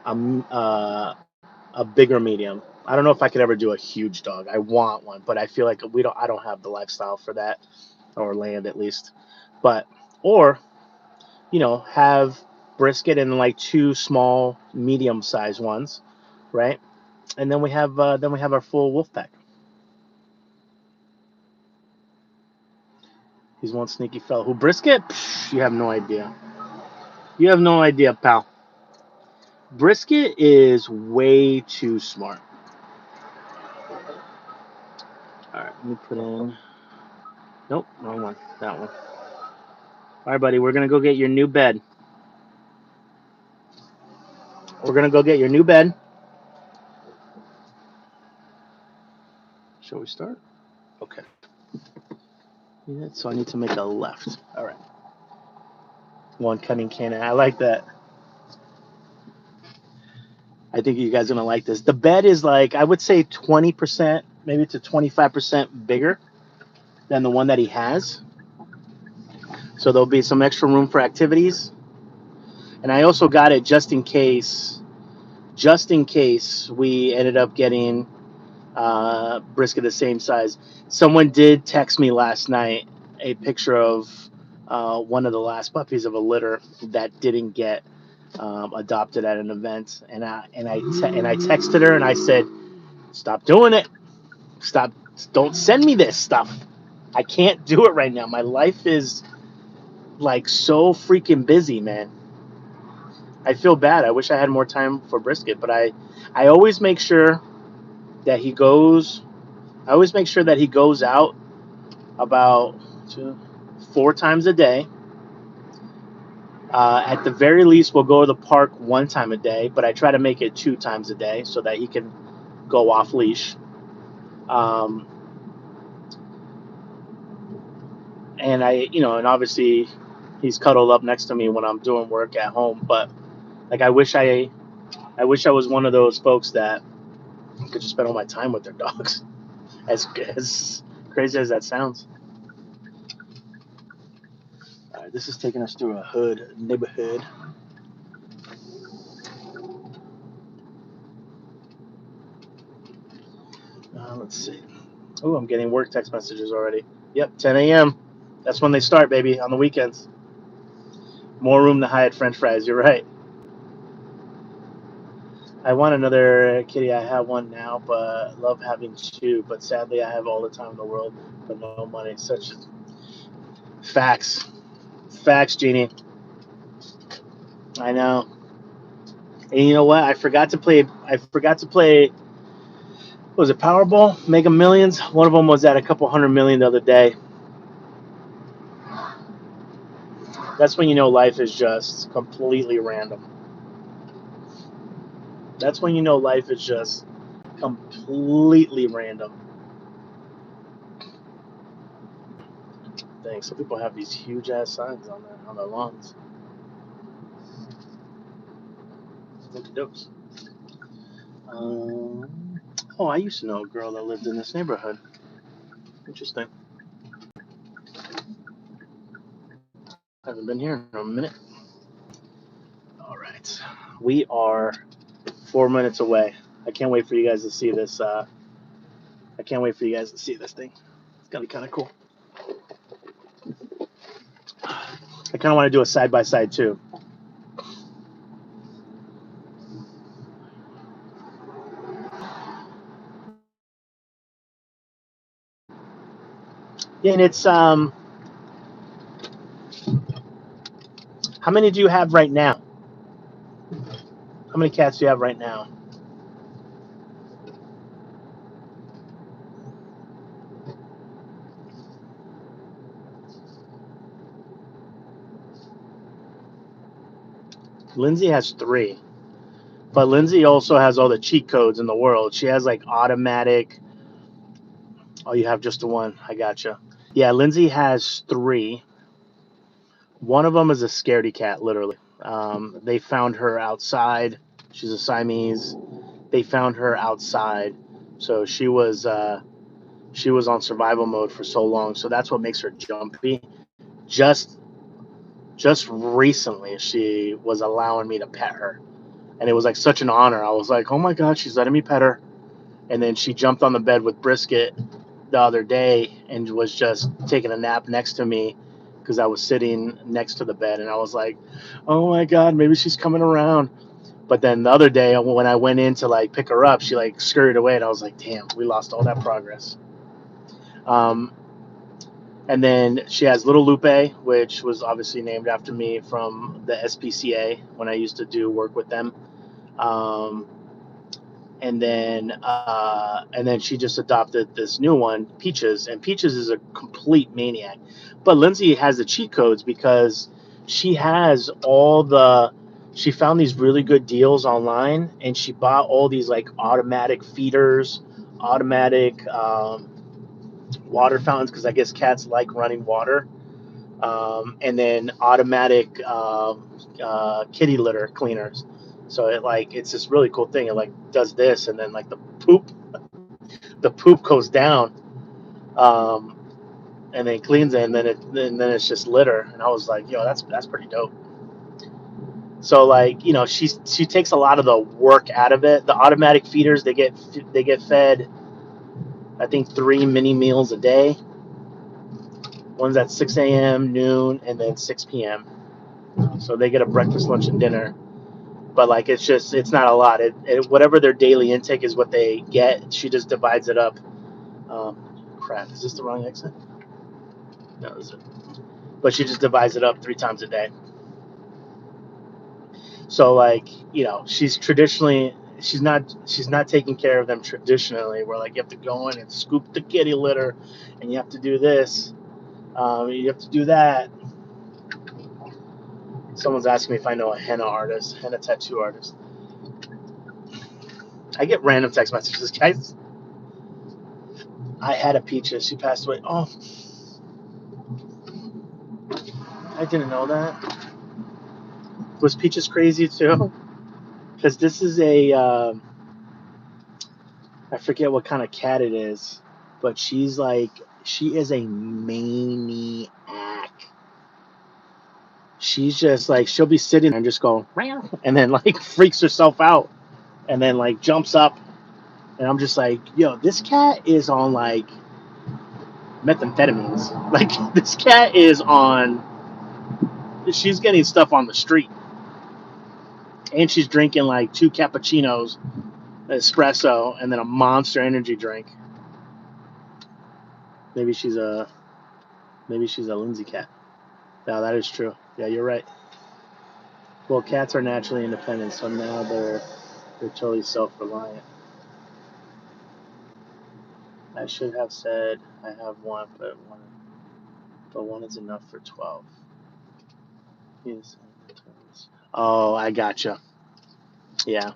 Speaker 1: a a bigger medium. I don't know if I could ever do a huge dog. I want one, but I feel like I don't have the lifestyle for that, or land at least. But or have Brisket and like two small medium sized ones, right? And then we have our full wolf pack. He's one sneaky fellow. Who, Brisket? Psh, you have no idea. You have no idea, pal. Brisket is way too smart. All right, let me put in. Nope, wrong one. That one. All right, buddy, we're gonna go get your new bed. We're gonna go get your new bed. Shall we start? Okay. Yeah, so I need to make a left. All right. One cutting cannon. I like that. I think you guys are gonna like this. The bed is like, I would say 20%, maybe to 25% bigger than the one that he has. So there'll be some extra room for activities. And I also got it just in case we ended up getting Brisket the same size. Someone did text me last night a picture of one of the last puppies of a litter that didn't get adopted at an event, and I texted her and I said, "Stop doing it. Stop. Don't send me this stuff. I can't do it right now. My life is like so freaking busy, man. I feel bad. I wish I had more time for Brisket, but I always make sure that he goes. I always make sure that he goes out about 4 times a day. At the very least, we'll go to the park 1 time a day, but I try to make it 2 times a day so that he can go off leash. Um, and and obviously, he's cuddled up next to me when I'm doing work at home. But like, I wish I was one of those folks that could just spend all my time with their dogs. As crazy as that sounds. All right, this is taking us through a neighborhood. Let's see. Oh, I'm getting work text messages already. Yep, 10 a.m. That's when they start, baby, on the weekends. More room to hide French fries. You're right. I want another kitty. I have one now, but love having two. But sadly, I have all the time in the world, but no money. Such facts. Facts, Jeannie. I know. And you know what? I forgot to play. What was it, Powerball? Mega Millions. One of them was at a couple hundred million the other day. That's when you know life is just completely random. That's when you know life is just completely random. Dang, some people have these huge ass signs on their lawns. Look at those. Oh, I used to know a girl that lived in this neighborhood. Interesting. Haven't been here in a minute. All right, we are 4 minutes away. I can't wait for you guys to see this. I can't wait for you guys to see this thing. It's gonna be kind of cool. I kind of want to do a side by side too. Yeah, and it's how many do you have right now? How many cats do you have right now? Lindsay has 3, but Lindsay also has all the cheat codes in the world. She has like automatic. Oh, you have just the one. I gotcha. Yeah, Lindsay has 3. One of them is a scaredy cat, literally. They found her outside. She's a Siamese. They found her outside, so she was on survival mode for so long. So that's what makes her jumpy. Just just recently, she was allowing me to pet her, and it was like such an honor. I was like, oh my god, she's letting me pet her. And then she jumped on the bed with Brisket the other day and was just taking a nap next to me because I was sitting next to the bed, and I was like, oh my god, maybe she's coming around. But then the other day when I went in to like pick her up, she like scurried away, and I was like, damn, we lost all that progress. Um, And then she has Little Lupe, which was obviously named after me from the SPCA when I used to do work with them. Um, and then she just adopted this new one, Peaches, and Peaches is a complete maniac. But Lindsay has the cheat codes because she has all the. She found these really good deals online, and she bought all these like automatic feeders, automatic water fountains because I guess cats like running water, and then automatic kitty litter cleaners. So it's this really cool thing. It like does this, and then like the poop goes down, um, and then cleans it, and then it's just litter. And I was like, yo, that's pretty dope. So like she takes a lot of the work out of it. The automatic feeders they get fed I think 3 mini meals a day. One's at 6 a.m., noon, and then 6 p.m. So they get a breakfast, lunch, and dinner. But like it's not a lot. Whatever their daily intake is what they get. She just divides it up. Crap, is this the wrong exit? No, this is it. But she just divides it up 3 times a day. So like she's not taking care of them traditionally. Where like you have to go in and scoop the kitty litter, and you have to do this, you have to do that. Someone's asking me if I know a henna tattoo artist. I get random text messages, guys. I had a Peaches. She passed away. Oh, I didn't know that. Was Peaches crazy too? Because this is I forget what kind of cat it is, but she is a maniac. She's just like, she'll be sitting there and just go, meow, and then like freaks herself out, and then like jumps up, and I'm just like, yo, this cat is on like methamphetamines. Like this cat is on. She's getting stuff on the street, and she's drinking like 2 cappuccinos, espresso, and then a Monster Energy drink. Maybe she's a Lindsay cat. Yeah, that is true. Yeah, you're right. Well, cats are naturally independent, so now they're totally self-reliant. I should have said I have one, but one is enough for 12. Yes. Oh, I gotcha. Yeah.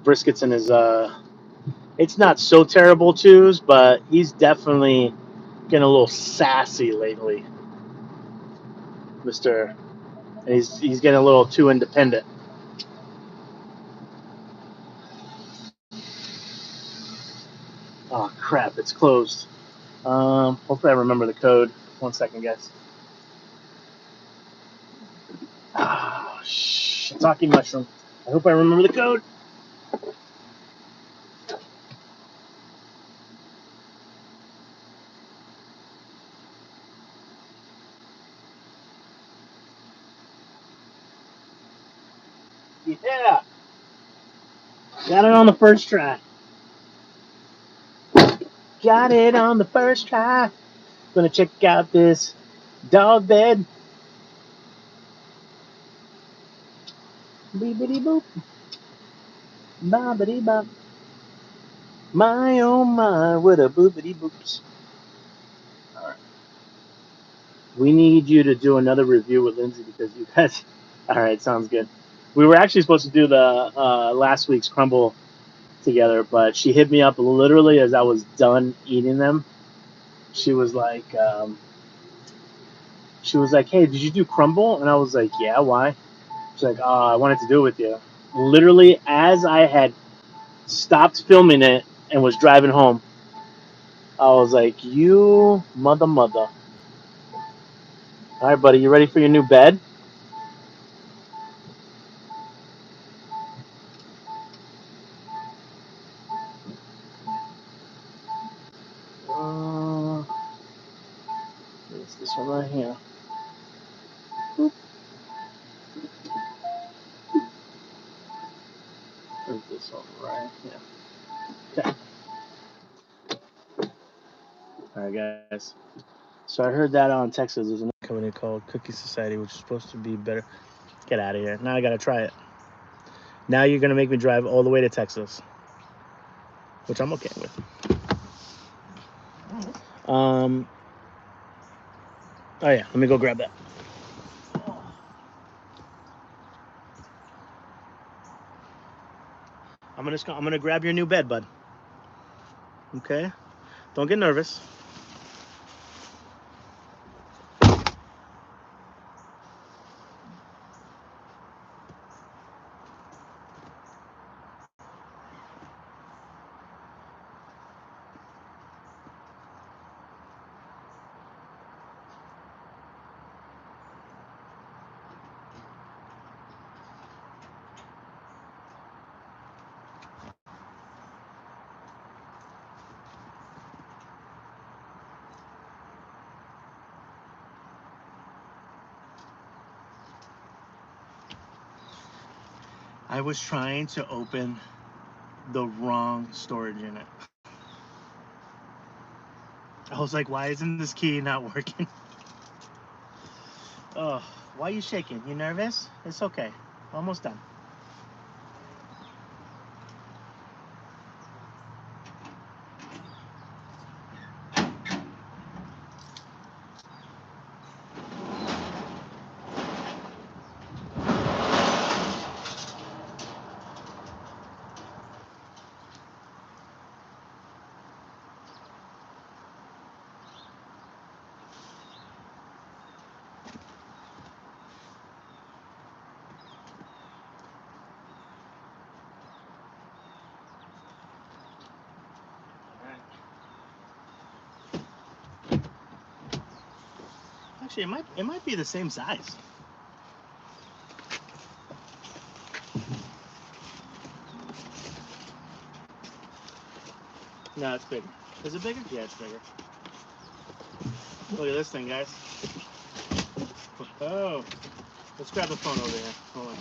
Speaker 1: Brisket's in his it's not so terrible twos, but he's definitely getting a little sassy lately, Mister. And he's getting a little too independent. Oh crap! It's closed. Hopefully I remember the code. 1 second, guys. Oh, shiitake mushroom. I hope I remember the code. Yeah, got it on the first try. Got it on the first try. Gonna check out this dog bed. Beepity boop. Bobbity bop. My oh my, what a boopity boops. All right. We need you to do another review with Lindsay because you guys. All right, sounds good. We were actually supposed to do the last week's crumble together, but she hit me up literally as I was done eating them. She was like, "Hey, did you do crumble?" And I was like, "Yeah, why?" She's like, "Oh, I wanted to do it with you." Literally, as I had stopped filming it and was driving home, I was like, "You mother." All right, buddy, you ready for your new bed? It's this one right here. Boop. There's this one right here. All right, guys. So I heard that on Texas there's another company called Cookie Society, which is supposed to be better. Get out of here. Now I got to try it. Now you're going to make me drive all the way to Texas, which I'm okay with. Oh yeah, let me go grab that. I'm gonna grab your new bed, bud. Okay? Don't get nervous. I was trying to open the wrong storage unit. I was like, why isn't this key not working? Oh, why are you shaking? You nervous? It's okay. Almost done. Actually, it might be the same size. No, it's bigger. Is it bigger? Yeah, it's bigger. Look at this thing, guys. Oh, let's grab the phone over here. Hold on.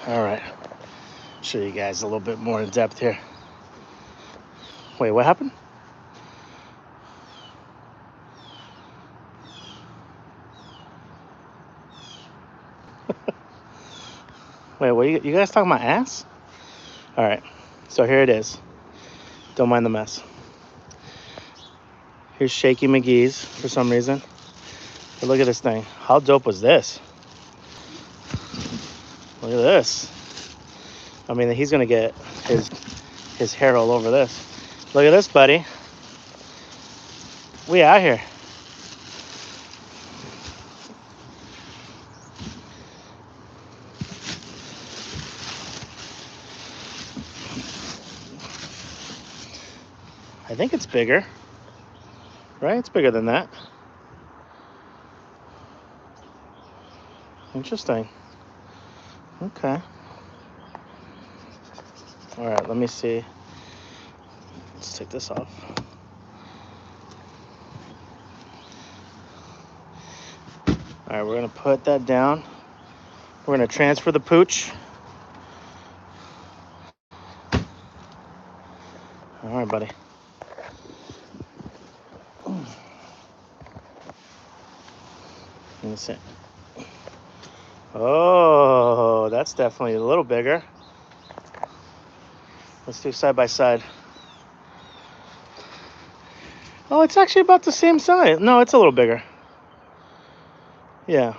Speaker 1: All right. Show you guys a little bit more in depth here. Wait, what happened? Wait, what? You guys talking about ass? All right. So here it is. Don't mind the mess. Here's Shaky McGee's for some reason. But look at this thing. How dope was this? Look at this. I mean, he's gonna get his hair all over this. Look at this, buddy. We out here. I think it's bigger. Right? It's bigger than that. Interesting. Okay. All right, let me see. Let's take this off. All right, we're gonna put that down. We're gonna transfer the pooch. All right, buddy. Let me see. Oh, that's definitely a little bigger. Let's do side by side. Oh, it's actually about the same size. No, it's a little bigger. Yeah.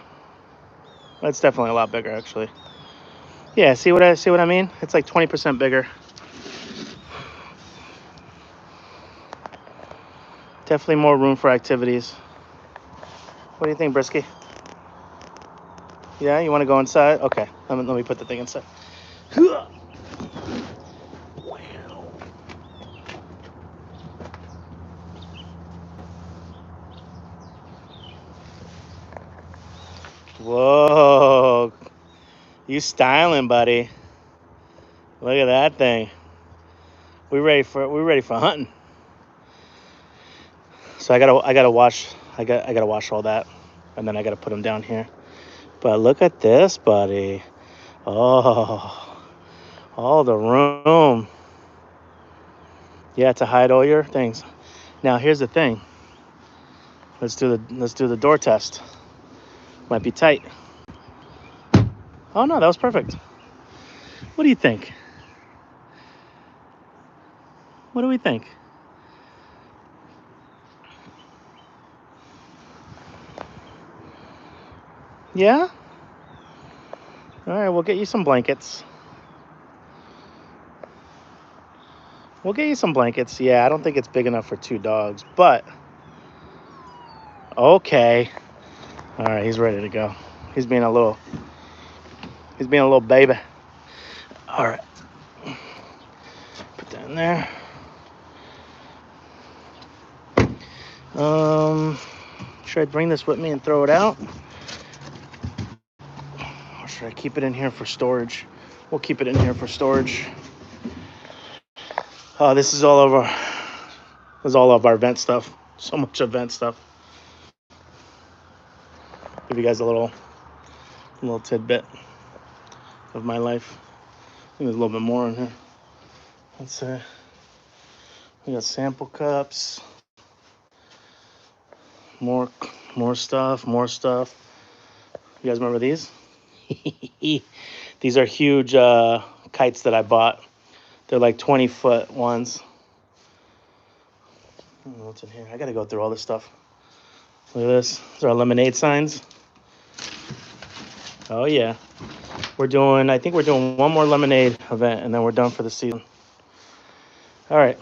Speaker 1: That's definitely a lot bigger, actually. Yeah, see what I mean? It's like 20% bigger. Definitely more room for activities. What do you think, Brisket? Yeah, you want to go inside? Okay, let me put the thing inside. Whoa, you styling, buddy. Look at that thing. We ready for hunting. So I gotta wash. I gotta wash all that, and then I gotta put them down here. But look at this, buddy. Oh, all the room. Yeah, to hide all your things. Now here's the thing. Let's do the door test. Might be tight. Oh no, that was perfect. What do you think? What do we think? Yeah? All right, we'll get you some blankets. We'll get you some blankets. Yeah, I don't think it's big enough for 2 dogs, but okay. All right, he's ready to go. He's being a little baby. All right. Put that in there. Should I bring this with me and throw it out? Or should I keep it in here for storage? We'll keep it in here for storage. Oh, this is all of our event stuff. So much event stuff. Give you guys a little tidbit of my life. I think there's a little bit more in here. Let's see. We got sample cups. More stuff. You guys remember these? These are huge kites that I bought. They're like 20-foot ones. I don't know what's in here. I gotta go through all this stuff. Look at this. These are our lemonade signs. Oh yeah. I think we're doing one more lemonade event and then we're done for the season. All right.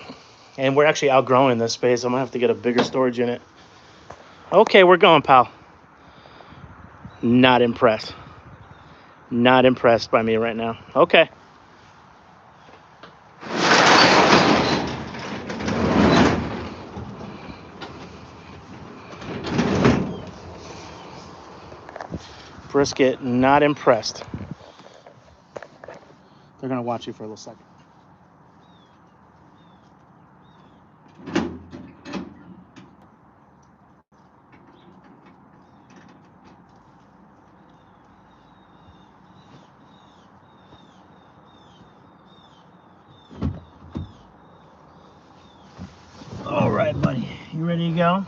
Speaker 1: And we're actually outgrowing this space. I'm gonna have to get a bigger storage unit. Okay, we're going, pal. Not impressed. Not impressed by me right now. Okay. Brisket, not impressed. They're gonna watch you for a little second. All right, buddy. You ready to go?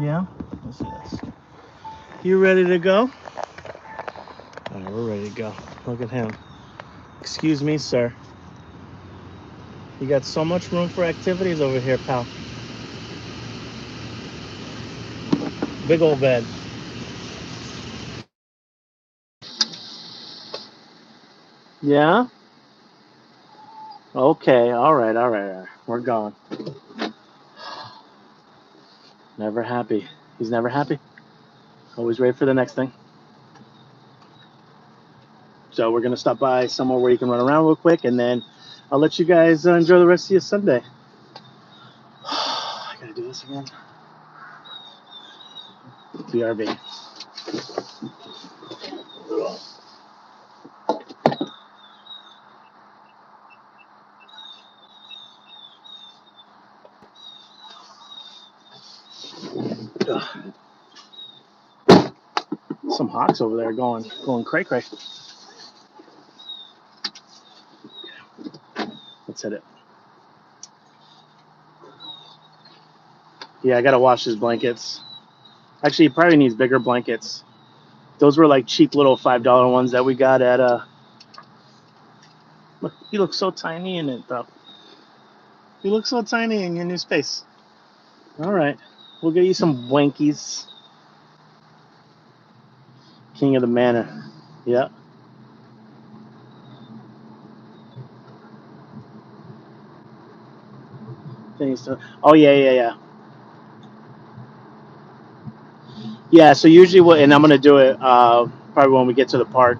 Speaker 1: Yeah? Let's see this. You ready to go? All right, we're ready to go. Look at him. Excuse me, sir. You got so much room for activities over here, pal. Big old bed. Yeah? Okay, all right. We're going. Never happy. He's never happy. Always ready for the next thing. So we're gonna stop by somewhere where you can run around real quick, and then I'll let you guys enjoy the rest of your Sunday. I gotta do this again. BRB. Some hawks over there going cray cray. Let's hit it. Yeah, I gotta wash his blankets. Actually, he probably needs bigger blankets. Those were like cheap little $5 ones that we got at Look, he looks so tiny in it though. You look so tiny in your new space. All right, we'll get you some wankies. King of the manor. Yeah. Oh yeah. Yeah. So usually, and I'm gonna do it probably when we get to the park.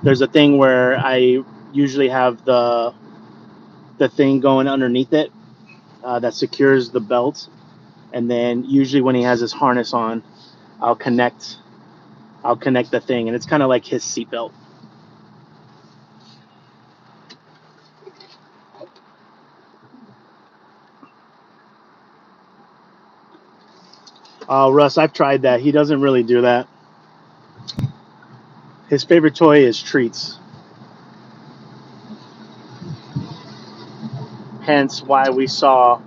Speaker 1: There's a thing where I usually have the thing going underneath it that secures the belt, and then usually when he has his harness on, I'll connect the thing, and it's kind of like his seatbelt. Oh, Russ, I've tried that. He doesn't really do that. His favorite toy is treats. Hence why we saw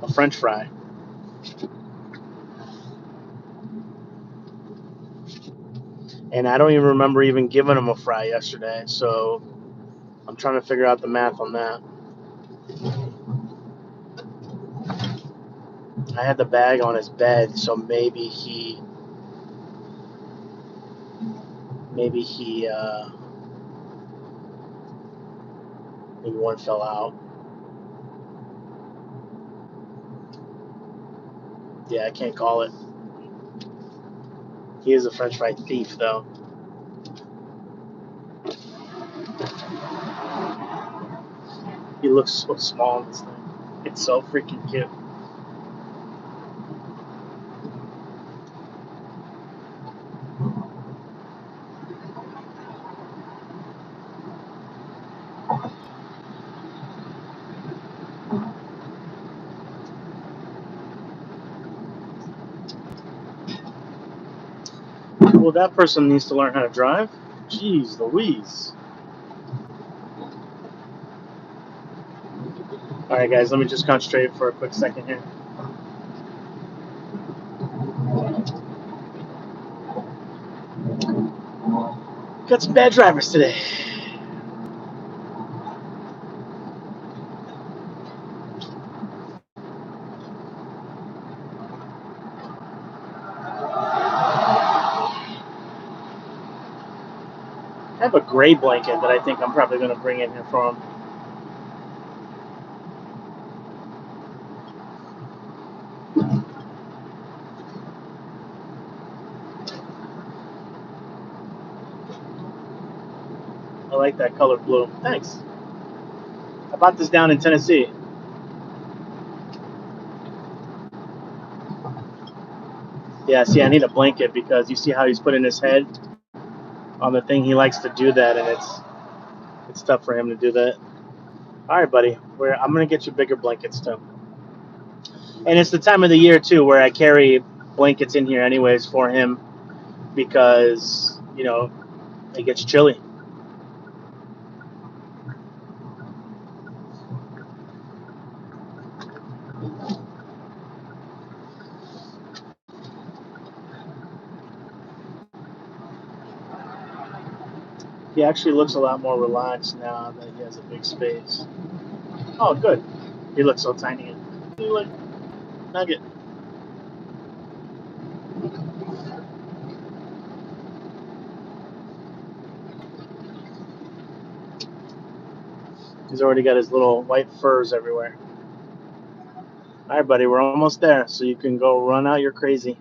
Speaker 1: a French fry. And I don't even remember even giving him a fry yesterday. So I'm trying to figure out the math on that. I had the bag on his bed, so maybe one fell out. Yeah, I can't call it. He is a French fry thief, though. He looks so small in this thing. It's so freaking cute. Well, that person needs to learn how to drive. Jeez Louise. All right, guys, let me just concentrate for a quick second here. Got some bad drivers today. I have a gray blanket that I think I'm probably going to bring in here for him. I like that color blue. Thanks. I bought this down in Tennessee. Yeah, see, I need a blanket because you see how he's putting his head on the thing. He likes to do that, and it's tough for him to do that. All right, buddy. I'm going to get you bigger blankets, too. And it's the time of the year, too, where I carry blankets in here anyways for him because, it gets chilly. He actually looks a lot more relaxed now that he has a big space. Oh, good. He looks so tiny. He look nugget. He's already got his little white furs everywhere. All right, buddy, we're almost there, so you can go run out your crazy.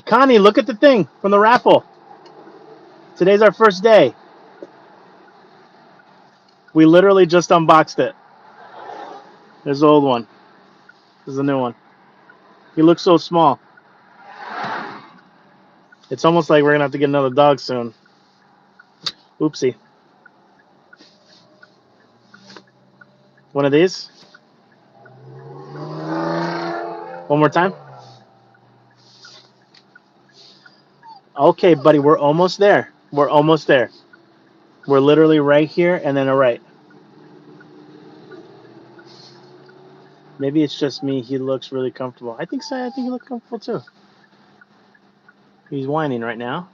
Speaker 1: Connie, look at the thing from the raffle. Today's our first day. We literally just unboxed it. There's the old one. There's the new one. He looks so small. It's almost like we're gonna have to get another dog soon. Oopsie. One of these. One more time. Okay, buddy, we're almost there. We're almost there. We're literally right here and then a right. Maybe it's just me. He looks really comfortable. I think so. I think he looks comfortable too. He's whining right now.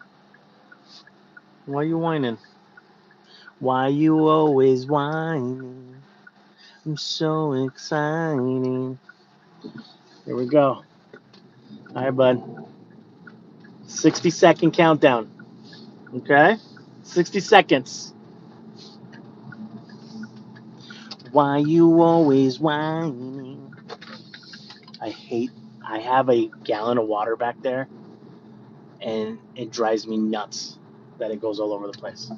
Speaker 1: Why are you whining? Why you always whining? I'm so exciting. Here we go. All right, bud. 60-second countdown. Okay? 60 seconds. Why you always whining? I have a gallon of water back there, and it drives me nuts that it goes all over the place.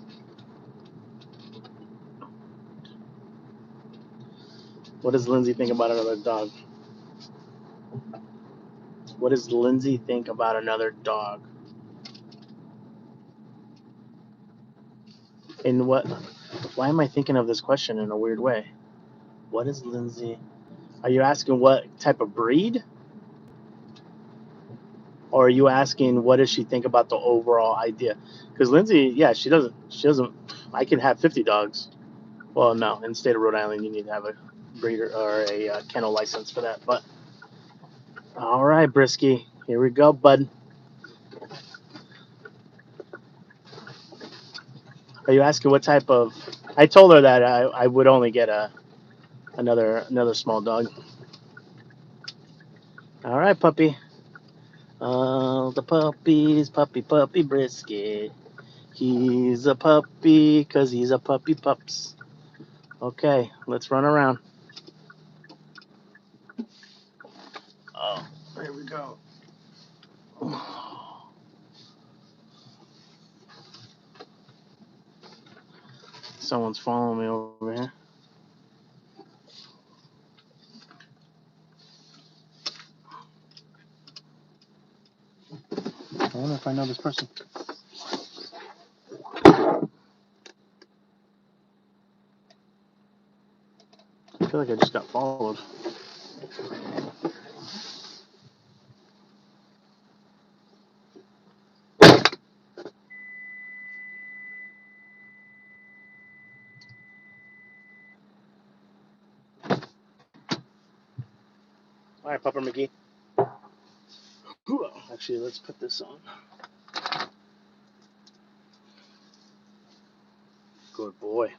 Speaker 1: What does Lindsay think about another dog? What does Lindsay think about another dog? In what? Why am I thinking of this question in a weird way? What is Lindsay? Are you asking what type of breed? Or are you asking what does she think about the overall idea? Because Lindsay, yeah, she doesn't. I can have 50 dogs. Well, no, in the state of Rhode Island, you need to have a breeder or a kennel license for that. But all right, Brisky, here we go, bud. Are you asking what type of? I told her that I would only get another small dog. All right, puppy. The puppy Brisket. He's a puppy 'cause he's a puppy pups. Okay, let's run around. Oh, there we go. Someone's following me over here. I wonder if I know this person. I feel like I just got followed. All right, Pupper McGee. Actually, let's put this on. Good boy.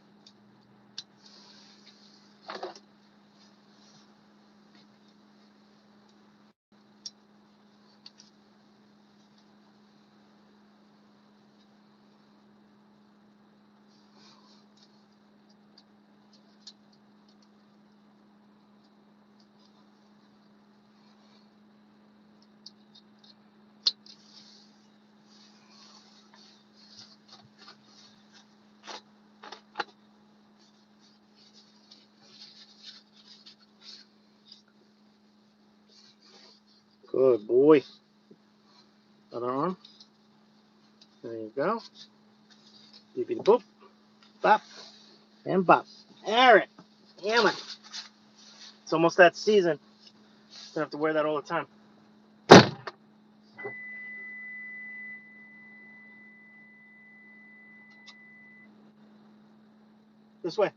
Speaker 1: Good boy. Other arm. There you go. Beepy boop. Bop. And bop. All right. Damn it. It's almost that season. Don't have to wear that all the time. This way.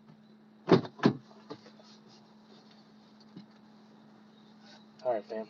Speaker 1: All right, fam.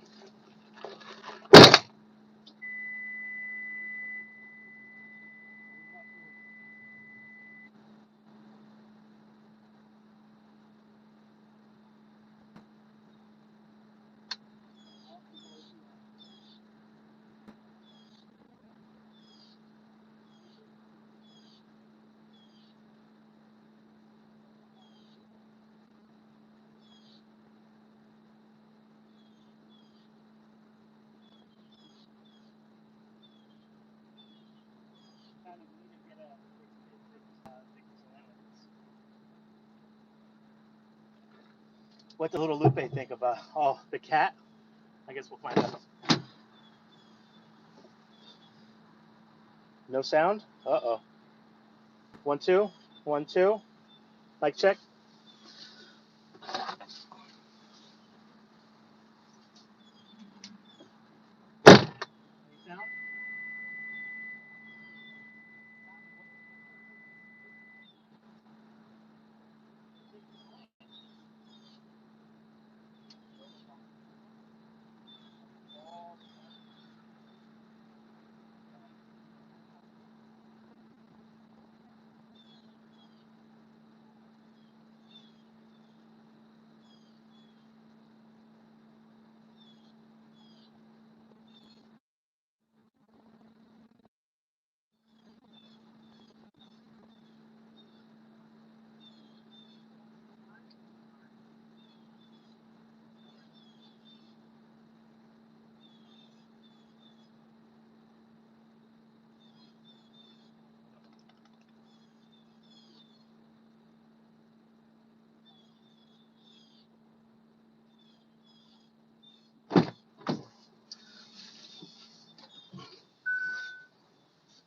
Speaker 1: What does little Lupe think about? Oh, the cat? I guess we'll find out. No sound? Uh-oh. 1, 2. 1, 2. Mic check.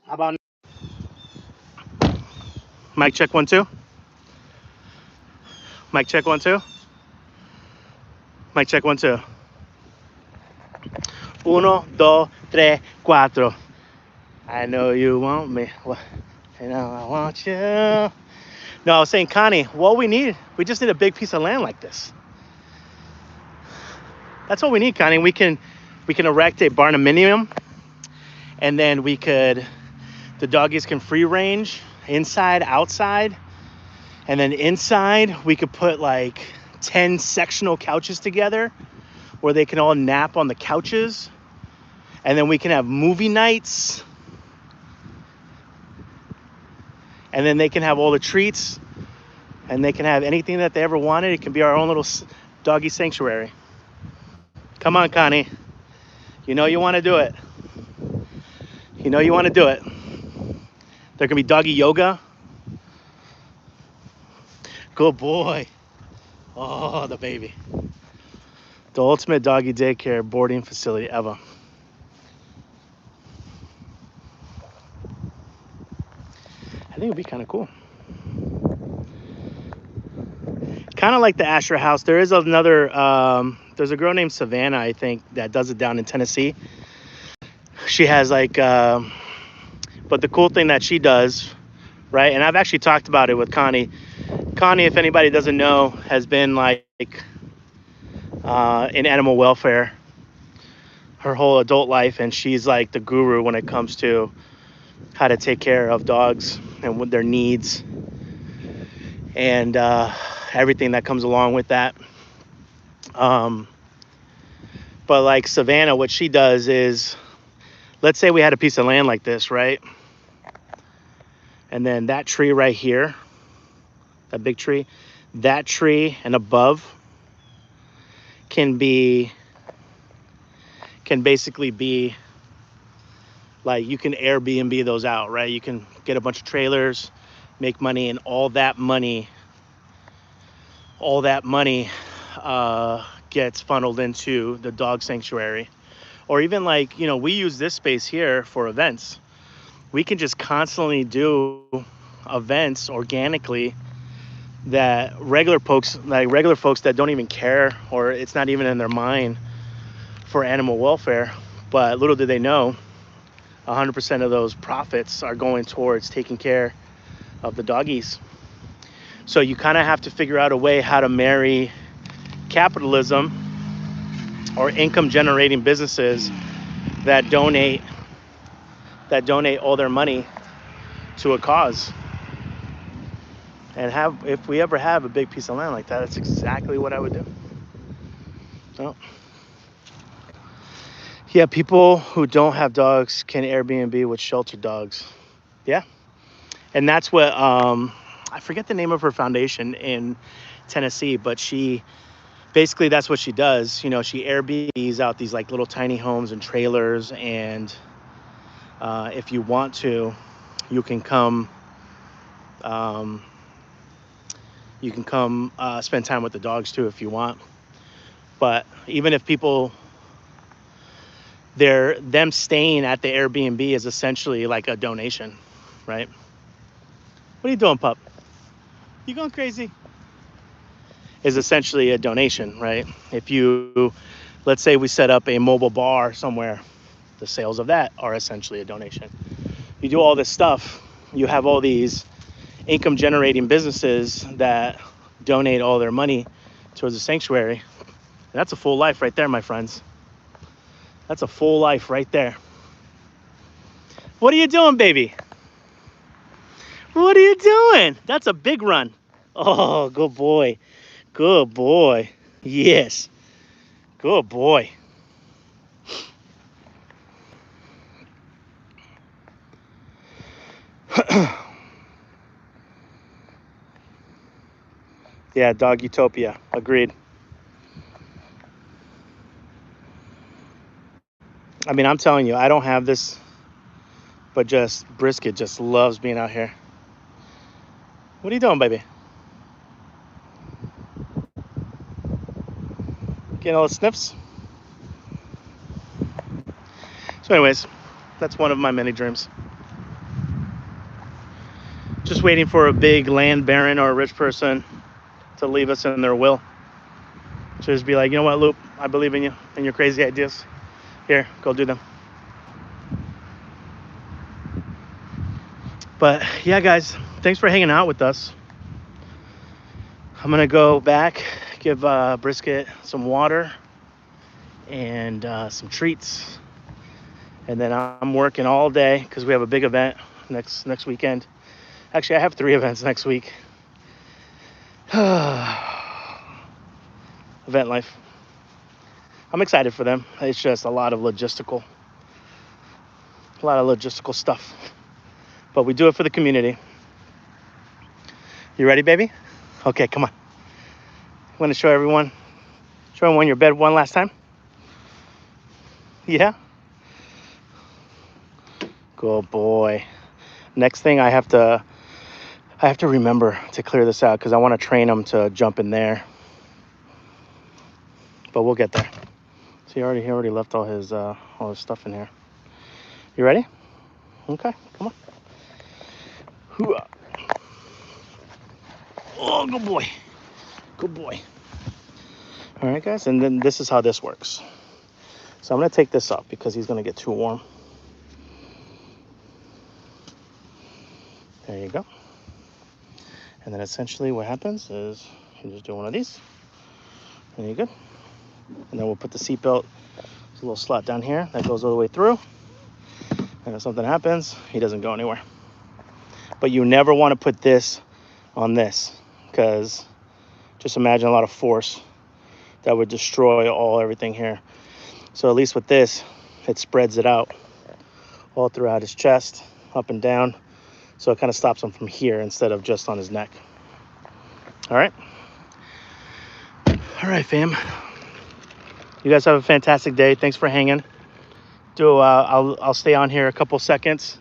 Speaker 1: How about Mic check 1 2. Mic check 1 2. Mic check 1 2. 1 2 3 4. I know you want me, and I want you. No, I was saying, Connie, what we just need a big piece of land like this. That's what we need, Connie. We can erect a barnuminium, and then the doggies can free range inside, outside, and then inside we could put like 10 sectional couches together where they can all nap on the couches, and then we can have movie nights, and then they can have all the treats, and they can have anything that they ever wanted. It can be our own little doggy sanctuary. Come on, Connie. You know you want to do it. You know you want to do it. There can be doggy yoga. Good boy. Oh, the baby. The ultimate doggy daycare boarding facility ever. I think it'd be kind of cool. Kind of like the Asher House. There is another, there's a girl named Savannah, I think, that does it down in Tennessee. She has like, but the cool thing that she does, right? And I've actually talked about it with Connie. Connie, if anybody doesn't know, has been like in animal welfare her whole adult life, and she's like the guru when it comes to how to take care of dogs and what their needs and everything that comes along with that. But like Savannah, what she does is, let's say we had a piece of land like this, right? And then that tree right here, that big tree, that tree and above can basically be like, you can Airbnb those out, right? You can get a bunch of trailers, make money, and all that money gets funneled into the dog sanctuary. Or even like, you know, we use this space here for events. We can just constantly do events organically that regular folks that don't even care, or it's not even in their mind for animal welfare. But little do they know, 100% of those profits are going towards taking care of the doggies. So you kind of have to figure out a way how to marry capitalism or income generating businesses that donate all their money to a cause. And if we ever have a big piece of land like that, that's exactly what I would do. So, yeah, people who don't have dogs can Airbnb with shelter dogs. Yeah. And that's what, I forget the name of her foundation in Tennessee, but basically that's what she does. You know, she Airbnbs out these like little tiny homes and trailers, and if you want to, you can come spend time with the dogs too if you want. But even if people, them staying at the Airbnb is essentially like a donation, right? What are you doing, pup? You going crazy? Is essentially a donation, right? If you, let's say we set up a mobile bar somewhere, the sales of that are essentially a donation. You do all this stuff, you have all these income generating businesses that donate all their money towards a sanctuary. And that's a full life right there, my friends. That's a full life right there. What are you doing, baby? What are you doing? That's a big run. Oh, good boy. Good boy. Yes. Good boy. Yeah, dog utopia. Agreed. I mean, I'm telling you, I don't have this, but just Brisket just loves being out here. What are you doing, baby? Getting all the sniffs? So anyways, that's one of my many dreams. Just waiting for a big land baron or a rich person to leave us in their will. Just be like, you know what, Loop, I believe in you and your crazy ideas. Here, go do them. But yeah, guys, thanks for hanging out with us. I'm gonna go back, give Brisket some water and some treats, and then I'm working all day because we have a big event next weekend. Actually, I have 3 events next week. Event life. I'm excited for them. It's just a lot of logistical stuff. But we do it for the community. You ready, baby? Okay, come on. I'm gonna show everyone your bed one last time. Yeah? Good boy. Next thing I have to remember to clear this out because I want to train him to jump in there. But we'll get there. So he already left all his stuff in here. You ready? Okay, come on. Hoo-ah. Oh, good boy. Good boy. All right, guys, and then this is how this works. So I'm gonna take this off because he's gonna get too warm. There you go. And then essentially what happens is you just do one of these. And you're good. And then we'll put the seatbelt. There's a little slot down here that goes all the way through. And if something happens, he doesn't go anywhere. But you never want to put this on this because just imagine a lot of force that would destroy everything here. So at least with this, it spreads it out all throughout his chest, up and down. So it kind of stops him from here instead of just on his neck. All right. All right, fam. You guys have a fantastic day. Thanks for hanging. I'll stay on here a couple seconds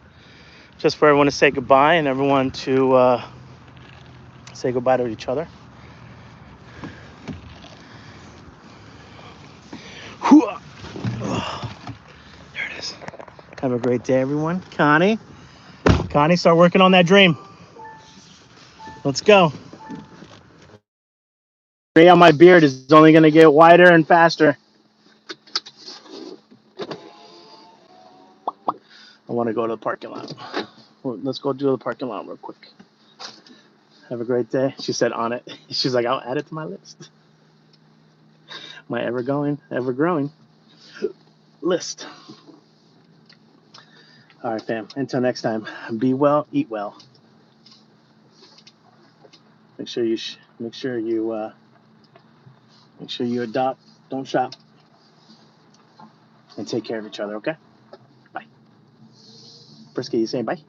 Speaker 1: just for everyone to say goodbye and everyone to say goodbye to each other. There it is. Have a great day, everyone. Connie, start working on that dream. Let's go. Gray on my beard is only going to get wider and faster. I want to go to the parking lot. Well, let's go do the parking lot real quick. Have a great day. She said on it. She's like, I'll add it to my list. My ever growing list. All right, fam. Until next time, be well, eat well. Make sure you adopt, don't shop, and take care of each other. Okay. Bye. Brisket, you saying bye?